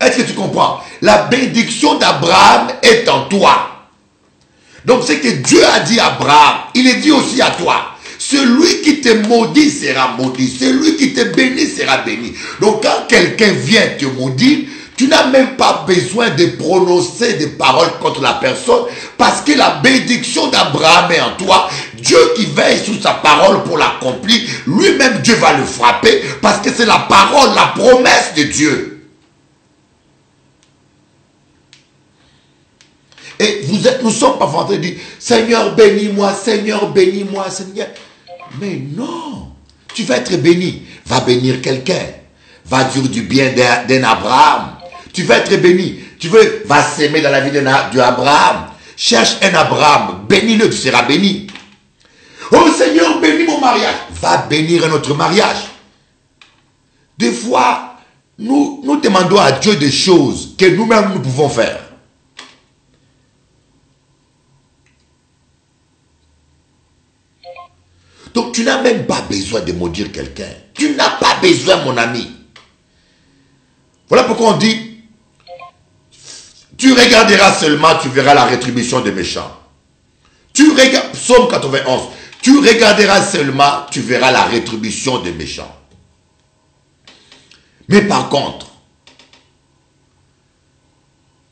Est-ce que tu comprends? La bénédiction d'Abraham est en toi. Donc ce que Dieu a dit à Abraham, il est dit aussi à toi. Celui qui te maudit sera maudit. Celui qui te bénit sera béni. Donc quand quelqu'un vient te maudire, tu n'as même pas besoin de prononcer des paroles contre la personne parce que la bénédiction d'Abraham est en toi. Dieu qui veille sur sa parole pour l'accomplir, lui-même Dieu va le frapper parce que c'est la parole, la promesse de Dieu. Et nous sommes pas en train de dire, Seigneur bénis-moi, Seigneur bénis-moi, Seigneur. Mais non, tu vas être béni. Va bénir quelqu'un. Va dire du bien d'un Abraham. Tu vas être béni. Va s'aimer dans la vie d'Abraham. Cherche un Abraham, bénis-le, tu seras béni. Oh Seigneur, bénis mon mariage. Va bénir notre mariage. Des fois, nous demandons à Dieu des choses que nous-mêmes nous pouvons faire. Donc tu n'as même pas besoin de maudire quelqu'un. Tu n'as pas besoin, mon ami. Voilà pourquoi on dit, tu regarderas seulement, tu verras la rétribution des méchants. Tu regardes, Psaume 91, tu regarderas seulement, tu verras la rétribution des méchants. Mais par contre,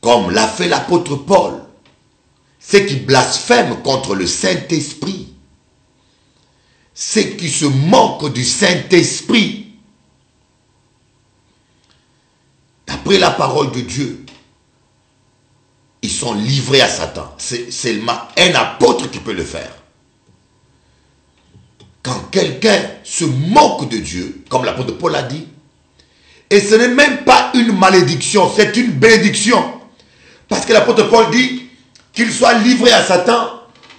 comme l'a fait l'apôtre Paul, ceux qui blasphèment contre le Saint-Esprit, ceux qui se moquent du Saint-Esprit, d'après la parole de Dieu, ils sont livrés à Satan. C'est seulement un apôtre qui peut le faire. Quand quelqu'un se moque de Dieu, comme l'apôtre Paul a dit, et ce n'est même pas une malédiction, c'est une bénédiction. Parce que l'apôtre Paul dit qu'il soit livré à Satan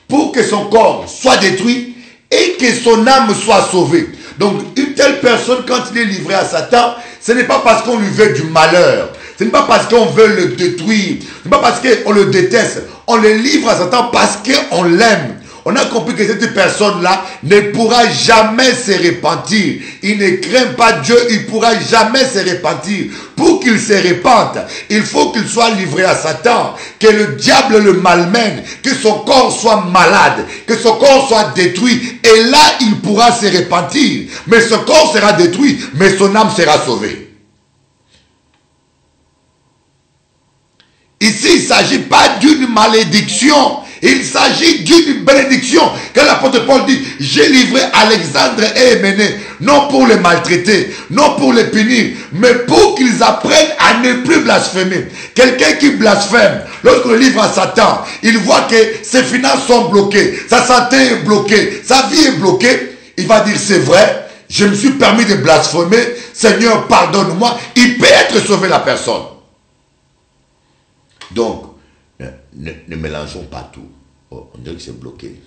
pour que son corps soit détruit et que son âme soit sauvée. Donc une telle personne, quand il est livré à Satan, ce n'est pas parce qu'on lui veut du malheur. Ce n'est pas parce qu'on veut le détruire. Ce n'est pas parce qu'on le déteste. On le livre à Satan parce qu'on l'aime. On a compris que cette personne-là ne pourra jamais se repentir. Il ne craint pas Dieu, il ne pourra jamais se repentir. Pour qu'il se repente, il faut qu'il soit livré à Satan, que le diable le malmène, que son corps soit malade, que son corps soit détruit. Et là, il pourra se repentir. Mais son corps sera détruit, mais son âme sera sauvée. Ici, il ne s'agit pas d'une malédiction. Il s'agit d'une bénédiction. Quand l'apôtre Paul dit, j'ai livré Alexandre et Hyménée, non pour les maltraiter, non pour les punir, mais pour qu'ils apprennent à ne plus blasphémer. Quelqu'un qui blasphème, lorsqu'on le livre à Satan, il voit que ses finances sont bloquées, sa santé est bloquée, sa vie est bloquée. Il va dire, c'est vrai, je me suis permis de blasphémer, Seigneur, pardonne-moi. Il peut être sauvé, la personne. Donc, ne mélangeons pas tout. Oh, on dirait que c'est bloqué.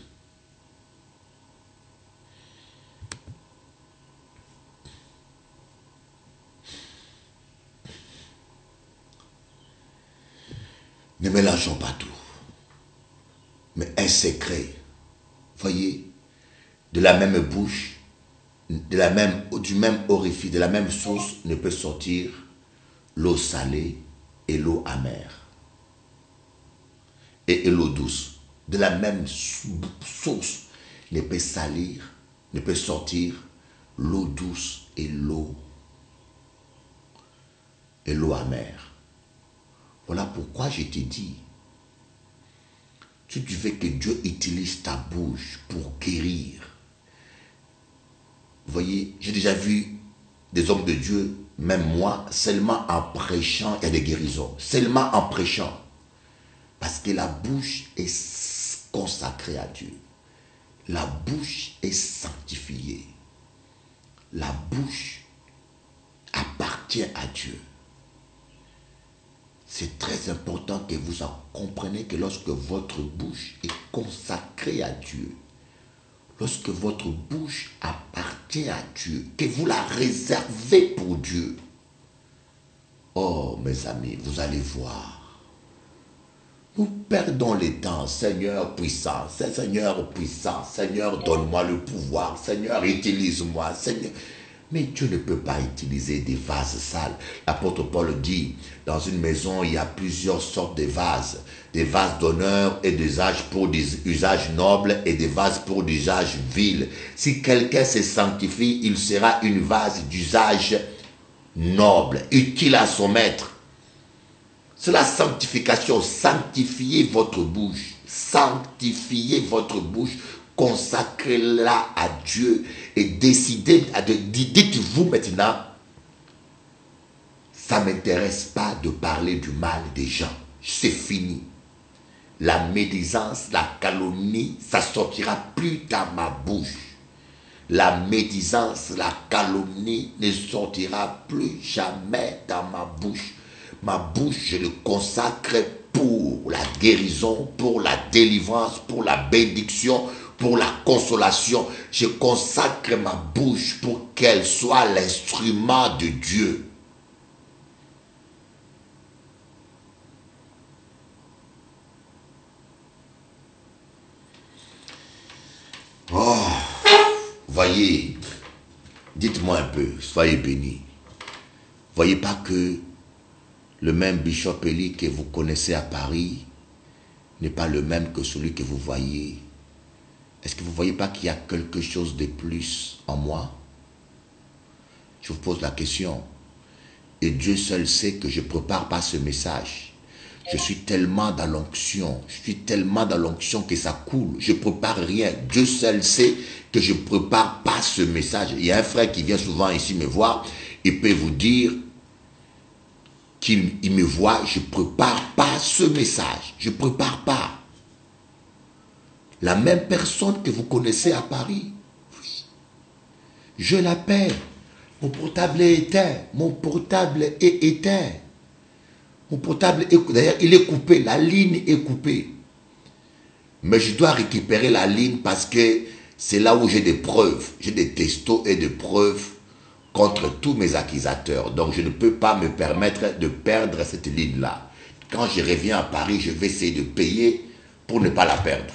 Ne mélangeons pas tout. Mais un secret, voyez, de la même bouche, du même orifice, de la même source, ne peut sortir l'eau salée et l'eau amère. Et l'eau douce. De la même source ne peut salir, ne peut sortir l'eau douce et l'eau amère. Voilà pourquoi je te dis, si tu veux que Dieu utilise ta bouche pour guérir, vous voyez, j'ai déjà vu des hommes de Dieu, même moi, seulement en prêchant, il y a des guérisons, seulement en prêchant. Parce que la bouche est consacrée à Dieu. La bouche est sanctifiée. La bouche appartient à Dieu. C'est très important que vous en compreniez que lorsque votre bouche est consacrée à Dieu, lorsque votre bouche appartient à Dieu, que vous la réservez pour Dieu, oh mes amis, vous allez voir. Nous perdons les temps, Seigneur puissant, Seigneur puissant, Seigneur donne-moi le pouvoir, Seigneur utilise-moi, Seigneur. Mais Dieu ne peut pas utiliser des vases sales. L'apôtre Paul dit, dans une maison, il y a plusieurs sortes de vases d'honneur et des usages pour des usages nobles et des vases pour des usages vils. Si quelqu'un se sanctifie, il sera une vase d'usage noble, utile à son maître. C'est la sanctification. Sanctifiez votre bouche. Sanctifiez votre bouche. Consacrez-la à Dieu. Et décidez, dites-vous maintenant, ça ne m'intéresse pas de parler du mal des gens. C'est fini. La médisance, la calomnie, ça ne sortira plus dans ma bouche. La médisance, la calomnie ne sortira plus jamais dans ma bouche. Ma bouche, je le consacre pour la guérison, pour la délivrance, pour la bénédiction, pour la consolation. Je consacre ma bouche pour qu'elle soit l'instrument de Dieu. Oh, voyez, dites-moi un peu, soyez bénis. Voyez pas que le même Bishop Eli que vous connaissez à Paris n'est pas le même que celui que vous voyez. Est-ce que vous ne voyez pas qu'il y a quelque chose de plus en moi? Je vous pose la question. Et Dieu seul sait que je ne prépare pas ce message. Je suis tellement dans l'onction. Je suis tellement dans l'onction que ça coule. Je ne prépare rien. Dieu seul sait que je ne prépare pas ce message. Il y a un frère qui vient souvent ici me voir. Il peut vous dire qu'il me voit. Je ne prépare pas ce message. Je ne prépare pas. La même personne que vous connaissez à Paris. Oui. Je l'appelle. Mon portable est éteint. Mon portable est éteint. Mon portable est... D'ailleurs, il est coupé. La ligne est coupée. Mais je dois récupérer la ligne parce que c'est là où j'ai des preuves. J'ai des textos et des preuves contre tous mes accusateurs. Donc, je ne peux pas me permettre de perdre cette ligne-là. Quand je reviens à Paris, je vais essayer de payer pour ne pas la perdre.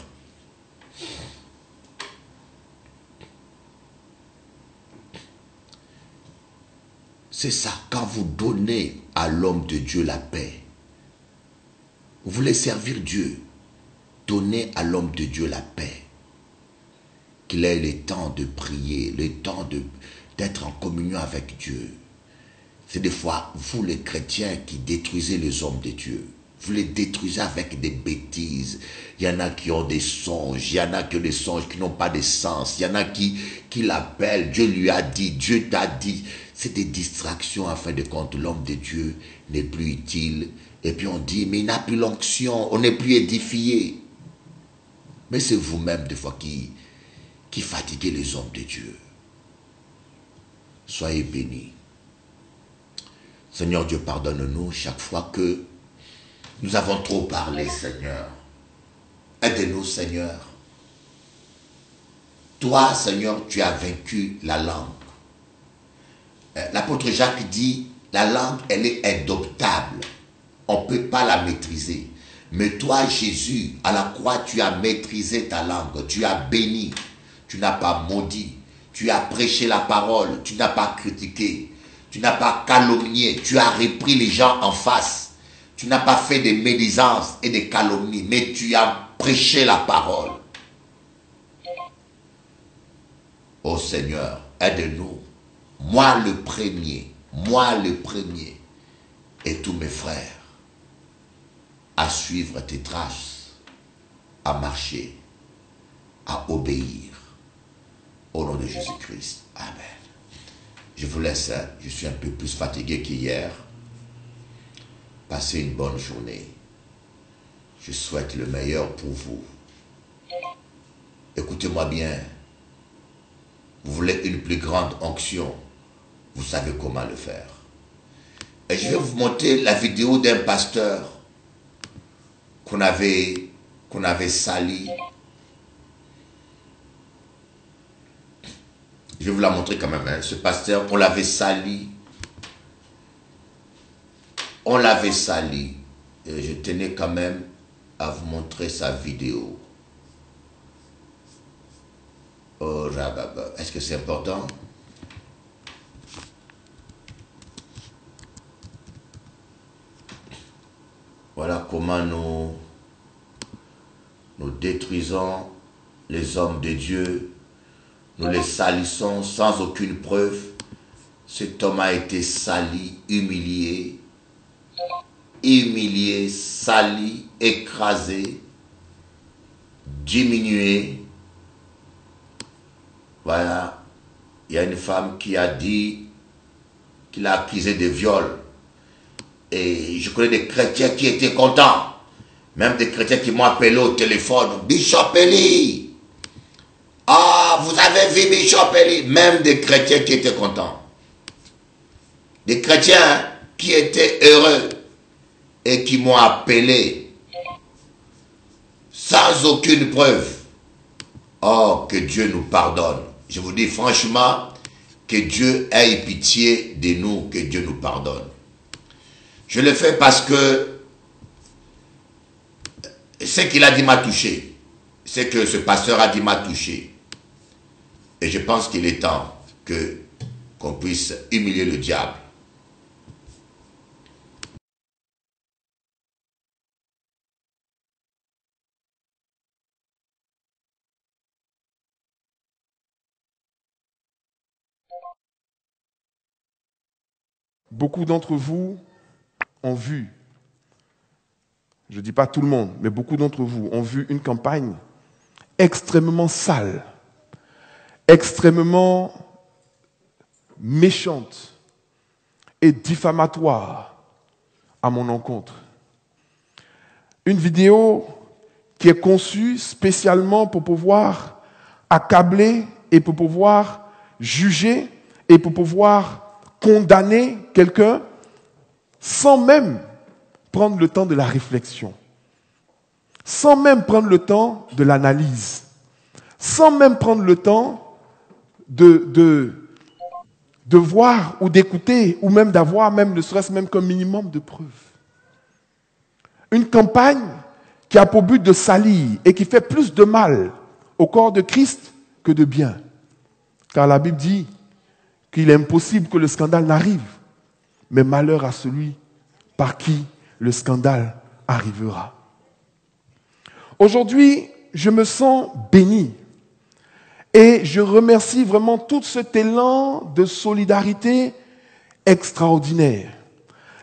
C'est ça, quand vous donnez à l'homme de Dieu la paix, vous voulez servir Dieu, donnez à l'homme de Dieu la paix, qu'il ait le temps de prier, le temps d'être en communion avec Dieu. C'est des fois, vous les chrétiens qui détruisez les hommes de Dieu. Vous les détruisez avec des bêtises. Il y en a qui ont des songes. Il y en a qui ont des songes qui n'ont pas de sens. Il y en a qui l'appellent. Dieu lui a dit. Dieu t'a dit. C'est des distractions afin de compte. L'homme de Dieu n'est plus utile. Et puis on dit, mais il n'a plus l'onction. On n'est plus édifié. Mais c'est vous-même des fois qui fatiguez les hommes de Dieu. Soyez bénis. Seigneur Dieu, pardonne-nous chaque fois que nous avons trop parlé, Seigneur. Aide-nous, Seigneur. Toi, Seigneur, tu as vaincu la langue. L'apôtre Jacques dit, la langue, elle est indoptable. On ne peut pas la maîtriser. Mais toi, Jésus, à la croix, tu as maîtrisé ta langue. Tu as béni. Tu n'as pas maudit. Tu as prêché la parole. Tu n'as pas critiqué. Tu n'as pas calomnié. Tu as repris les gens en face. Tu n'as pas fait des médisances et des calomnies, mais tu as prêché la parole. Ô Seigneur, aide-nous, moi le premier, et tous mes frères, à suivre tes traces, à marcher, à obéir, au nom de Jésus-Christ. Amen. Je vous laisse, je suis un peu plus fatigué qu'hier. Passez une bonne journée. Je souhaite le meilleur pour vous. Écoutez-moi bien. Vous voulez une plus grande onction. Vous savez comment le faire. Et je vais vous montrer la vidéo d'un pasteur qu'on avait sali. Je vais vous la montrer quand même. Hein. Ce pasteur, on l'avait sali. On l'avait sali. Et je tenais quand même à vous montrer sa vidéo. Oh, est-ce que c'est important? Voilà comment nous détruisons les hommes de Dieu. Nous les salissons sans aucune preuve. Cet homme a été sali, humilié, sali, écrasé, diminué. Voilà. Il y a une femme qui a dit qu'il a accusé de viol. Et je connais des chrétiens qui étaient contents. Même des chrétiens qui m'ont appelé au téléphone. Bishop Eli. Ah, vous avez vu Bishop Eli. Même des chrétiens qui étaient contents. Des chrétiens qui étaient heureux et qui m'ont appelé sans aucune preuve. Oh, que Dieu nous pardonne. Je vous dis franchement, que Dieu ait pitié de nous, que Dieu nous pardonne. Je le fais parce que ce qu'il a dit m'a touché. Ce que ce pasteur a dit m'a touché. Et je pense qu'il est temps qu'on puisse humilier le diable. Beaucoup d'entre vous ont vu, je ne dis pas tout le monde, mais beaucoup d'entre vous ont vu une campagne extrêmement sale, extrêmement méchante et diffamatoire à mon encontre. Une vidéo qui est conçue spécialement pour pouvoir accabler et pour pouvoir juger et pour pouvoir condamner quelqu'un sans même prendre le temps de la réflexion, sans même prendre le temps de l'analyse, sans même prendre le temps de voir ou d'écouter ou même d'avoir même ne serait-ce même qu'un minimum de preuves. Une campagne qui a pour but de salir et qui fait plus de mal au corps de Christ que de bien. Car la Bible dit qu'il est impossible que le scandale n'arrive, mais malheur à celui par qui le scandale arrivera. Aujourd'hui, je me sens béni et je remercie vraiment tout cet élan de solidarité extraordinaire.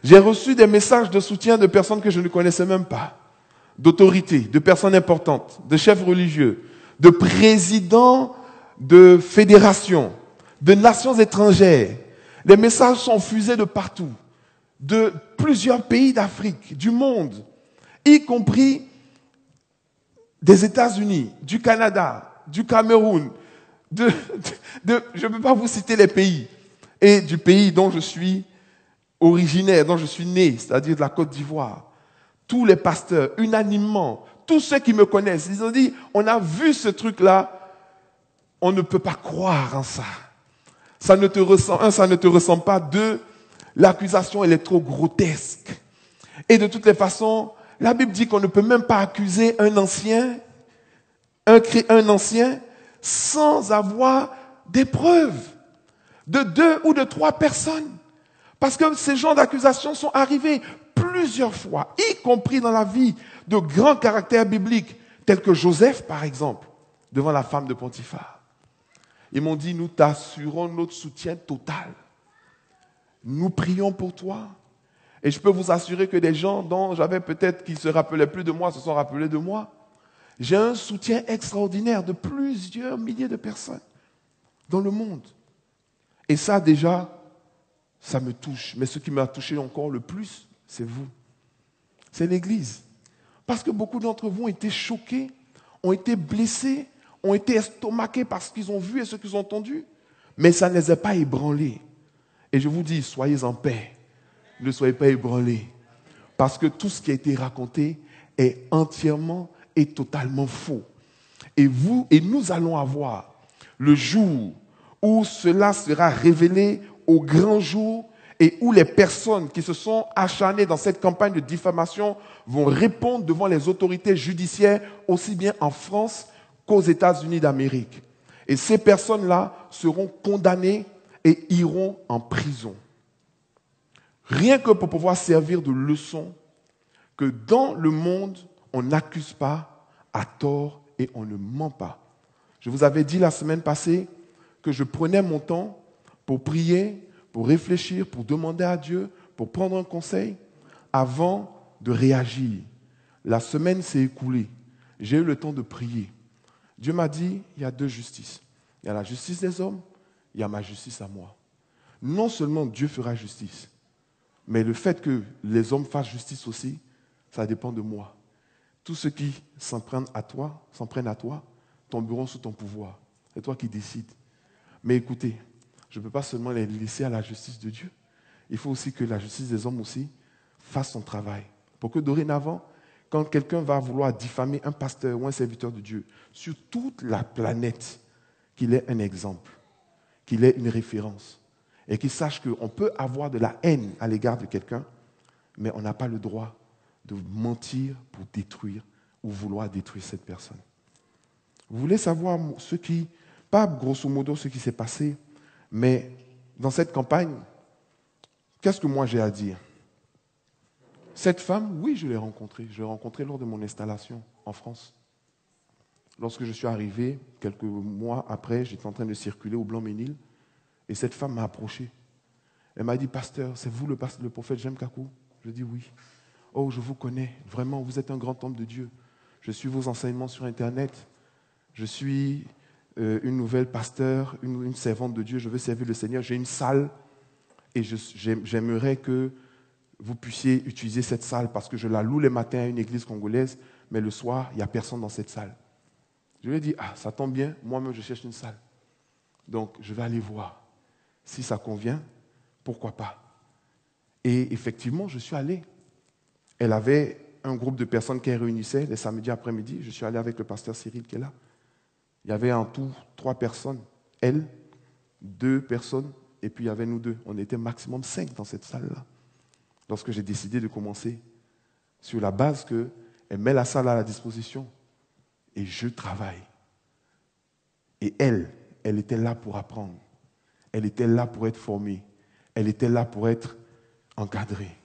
J'ai reçu des messages de soutien de personnes que je ne connaissais même pas, d'autorités, de personnes importantes, de chefs religieux, de présidents de fédérations, de nations étrangères. Les messages sont fusés de partout, de plusieurs pays d'Afrique, du monde, y compris des États-Unis, du Canada, du Cameroun, je ne peux pas vous citer les pays, et du pays dont je suis originaire, dont je suis né, c'est-à-dire de la Côte d'Ivoire. Tous les pasteurs, unanimement, tous ceux qui me connaissent, ils ont dit, on a vu ce truc-là, on ne peut pas croire en ça. Ça ne te ressemble pas. Deux, l'accusation, elle est trop grotesque. Et de toutes les façons, la Bible dit qu'on ne peut même pas accuser un ancien sans avoir des preuves de 2 ou de 3 personnes. Parce que ces genres d'accusations sont arrivés plusieurs fois, y compris dans la vie de grands caractères bibliques, tels que Joseph, par exemple, devant la femme de Potiphar. Ils m'ont dit, nous t'assurons notre soutien total. Nous prions pour toi. Et je peux vous assurer que des gens dont j'avais peut-être qui ne se rappelaient plus de moi se sont rappelés de moi. J'ai un soutien extraordinaire de plusieurs milliers de personnes dans le monde. Et ça, déjà, ça me touche. Mais ce qui m'a touché encore le plus, c'est vous. C'est l'Église. Parce que beaucoup d'entre vous ont été choqués, ont été blessés, ont été estomaqués par ce qu'ils ont vu et ce qu'ils ont entendu. Mais ça ne les a pas ébranlés. Et je vous dis, soyez en paix. Ne soyez pas ébranlés. Parce que tout ce qui a été raconté est entièrement et totalement faux. Et nous allons avoir le jour où cela sera révélé au grand jour et où les personnes qui se sont acharnées dans cette campagne de diffamation vont répondre devant les autorités judiciaires, aussi bien en France qu'aux États-Unis d'Amérique. Et ces personnes-là seront condamnées et iront en prison. Rien que pour pouvoir servir de leçon que dans le monde, on n'accuse pas à tort et on ne ment pas. Je vous avais dit la semaine passée que je prenais mon temps pour prier, pour réfléchir, pour demander à Dieu, pour prendre un conseil avant de réagir. La semaine s'est écoulée. J'ai eu le temps de prier. Dieu m'a dit, il y a 2 justices. Il y a la justice des hommes, il y a ma justice à moi. Non seulement Dieu fera justice, mais le fait que les hommes fassent justice aussi, ça dépend de moi. Tous ceux qui s'en prennent à toi, tomberont sous ton pouvoir. C'est toi qui décides. Mais écoutez, je ne peux pas seulement les laisser à la justice de Dieu. Il faut aussi que la justice des hommes aussi fasse son travail. Pour que dorénavant, quand quelqu'un va vouloir diffamer un pasteur ou un serviteur de Dieu sur toute la planète, qu'il ait un exemple, qu'il ait une référence et qu'il sache qu'on peut avoir de la haine à l'égard de quelqu'un, mais on n'a pas le droit de mentir pour détruire ou vouloir détruire cette personne. Vous voulez savoir ce qui, pas grosso modo ce qui s'est passé, mais dans cette campagne, qu'est-ce que moi j'ai à dire? Cette femme, oui, je l'ai rencontrée. Je l'ai rencontrée lors de mon installation en France. Lorsque je suis arrivé, quelques mois après, j'étais en train de circuler au Blanc-Ménil, et cette femme m'a approché. Elle m'a dit, pasteur, c'est vous le prophète Jem Kakou? Je dis oui. Oh, je vous connais, vraiment, vous êtes un grand homme de Dieu. Je suis vos enseignements sur Internet. Je suis une nouvelle pasteur, une servante de Dieu. Je veux servir le Seigneur. J'ai une salle et j'aimerais que vous puissiez utiliser cette salle parce que je la loue les matins à une église congolaise, mais le soir, il n'y a personne dans cette salle. Je lui ai dit, ça tombe bien, moi-même je cherche une salle. Donc, je vais aller voir. Si ça convient, pourquoi pas? Et effectivement, je suis allé. Elle avait un groupe de personnes qu'elle réunissait les samedis après-midi. Je suis allé avec le pasteur Cyril qui est là. Il y avait en tout 3 personnes. Elle, 2 personnes, et puis il y avait nous 2. On était maximum 5 dans cette salle-là. Lorsque j'ai décidé de commencer, sur la base qu'elle met la salle à la disposition et je travaille. Et elle était là pour apprendre. Elle était là pour être formée. Elle était là pour être encadrée.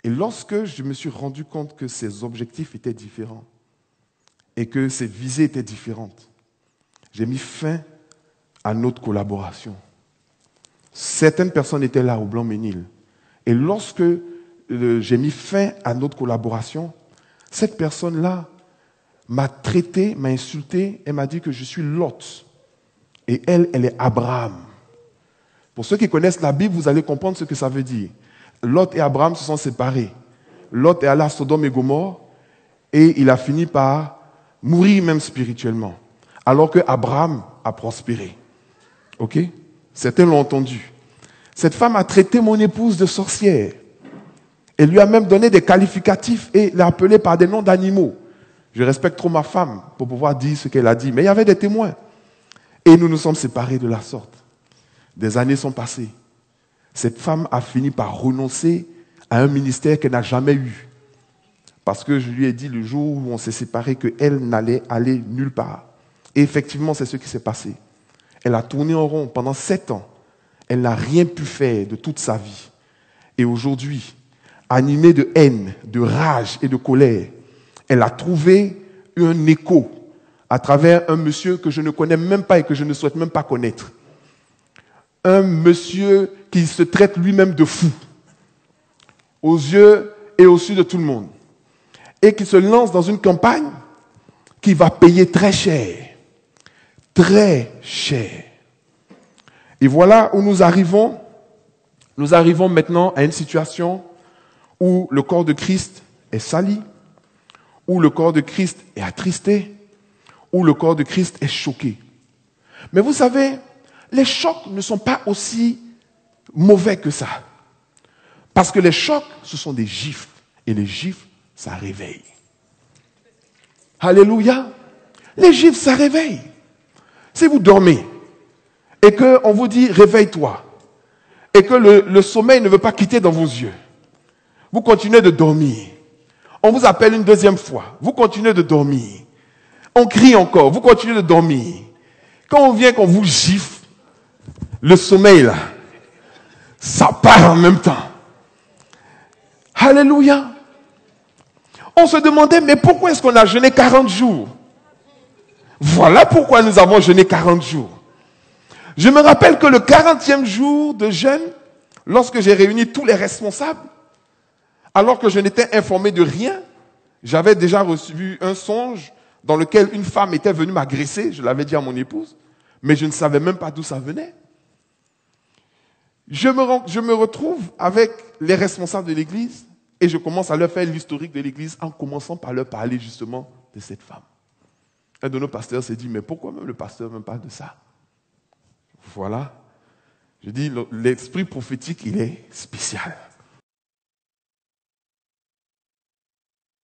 Et lorsque je me suis rendu compte que ses objectifs étaient différents et que ses visées étaient différentes, j'ai mis fin à notre collaboration. Certaines personnes étaient là au Blanc-Ménil. Et lorsque j'ai mis fin à notre collaboration, cette personne-là m'a traité, m'a insulté, elle m'a dit que je suis Lot. Et elle est Abraham. Pour ceux qui connaissent la Bible, vous allez comprendre ce que ça veut dire. Lot et Abraham se sont séparés. Lot est allé à Sodome et Gomorrhe et il a fini par mourir même spirituellement. Alors que Abraham a prospéré. Ok? Certains l'ont entendu. Cette femme a traité mon épouse de sorcière. Elle lui a même donné des qualificatifs et l'a appelée par des noms d'animaux. Je respecte trop ma femme pour pouvoir dire ce qu'elle a dit. Mais il y avait des témoins. Et nous nous sommes séparés de la sorte. Des années sont passées. Cette femme a fini par renoncer à un ministère qu'elle n'a jamais eu. Parce que je lui ai dit le jour où on s'est séparés qu'elle n'allait aller nulle part. Et effectivement, c'est ce qui s'est passé. Elle a tourné en rond pendant 7 ans. Elle n'a rien pu faire de toute sa vie. Et aujourd'hui, animée de haine, de rage et de colère, elle a trouvé un écho à travers un monsieur que je ne connais même pas et que je ne souhaite même pas connaître. Un monsieur qui se traite lui-même de fou, aux yeux et aux yeux de tout le monde, et qui se lance dans une campagne qui va payer très cher. Très cher. Et voilà où nous arrivons. Nous arrivons maintenant à une situation où le corps de Christ est sali, où le corps de Christ est attristé, où le corps de Christ est choqué. Mais vous savez, les chocs ne sont pas aussi mauvais que ça. Parce que les chocs, ce sont des gifles. Et les gifles, ça réveille. Alléluia. Les gifles, ça réveille. Si vous dormez et qu'on vous dit « réveille-toi » et que le sommeil ne veut pas quitter dans vos yeux, vous continuez de dormir. On vous appelle une deuxième fois, vous continuez de dormir. On crie encore, vous continuez de dormir. Quand on vient qu'on vous gifle, le sommeil là, ça part en même temps. Alléluia. On se demandait, mais pourquoi est-ce qu'on a jeûné 40 jours? Voilà pourquoi nous avons jeûné 40 jours. Je me rappelle que le 40e jour de jeûne, lorsque j'ai réuni tous les responsables, alors que je n'étais informé de rien, j'avais déjà reçu un songe dans lequel une femme était venue m'agresser, je l'avais dit à mon épouse, mais je ne savais même pas d'où ça venait. Je me retrouve avec les responsables de l'église et je commence à leur faire l'historique de l'église en commençant par leur parler justement de cette femme. Un de nos pasteurs s'est dit, mais pourquoi même le pasteur me parle de ça? Voilà. Je dis, l'esprit prophétique, il est spécial.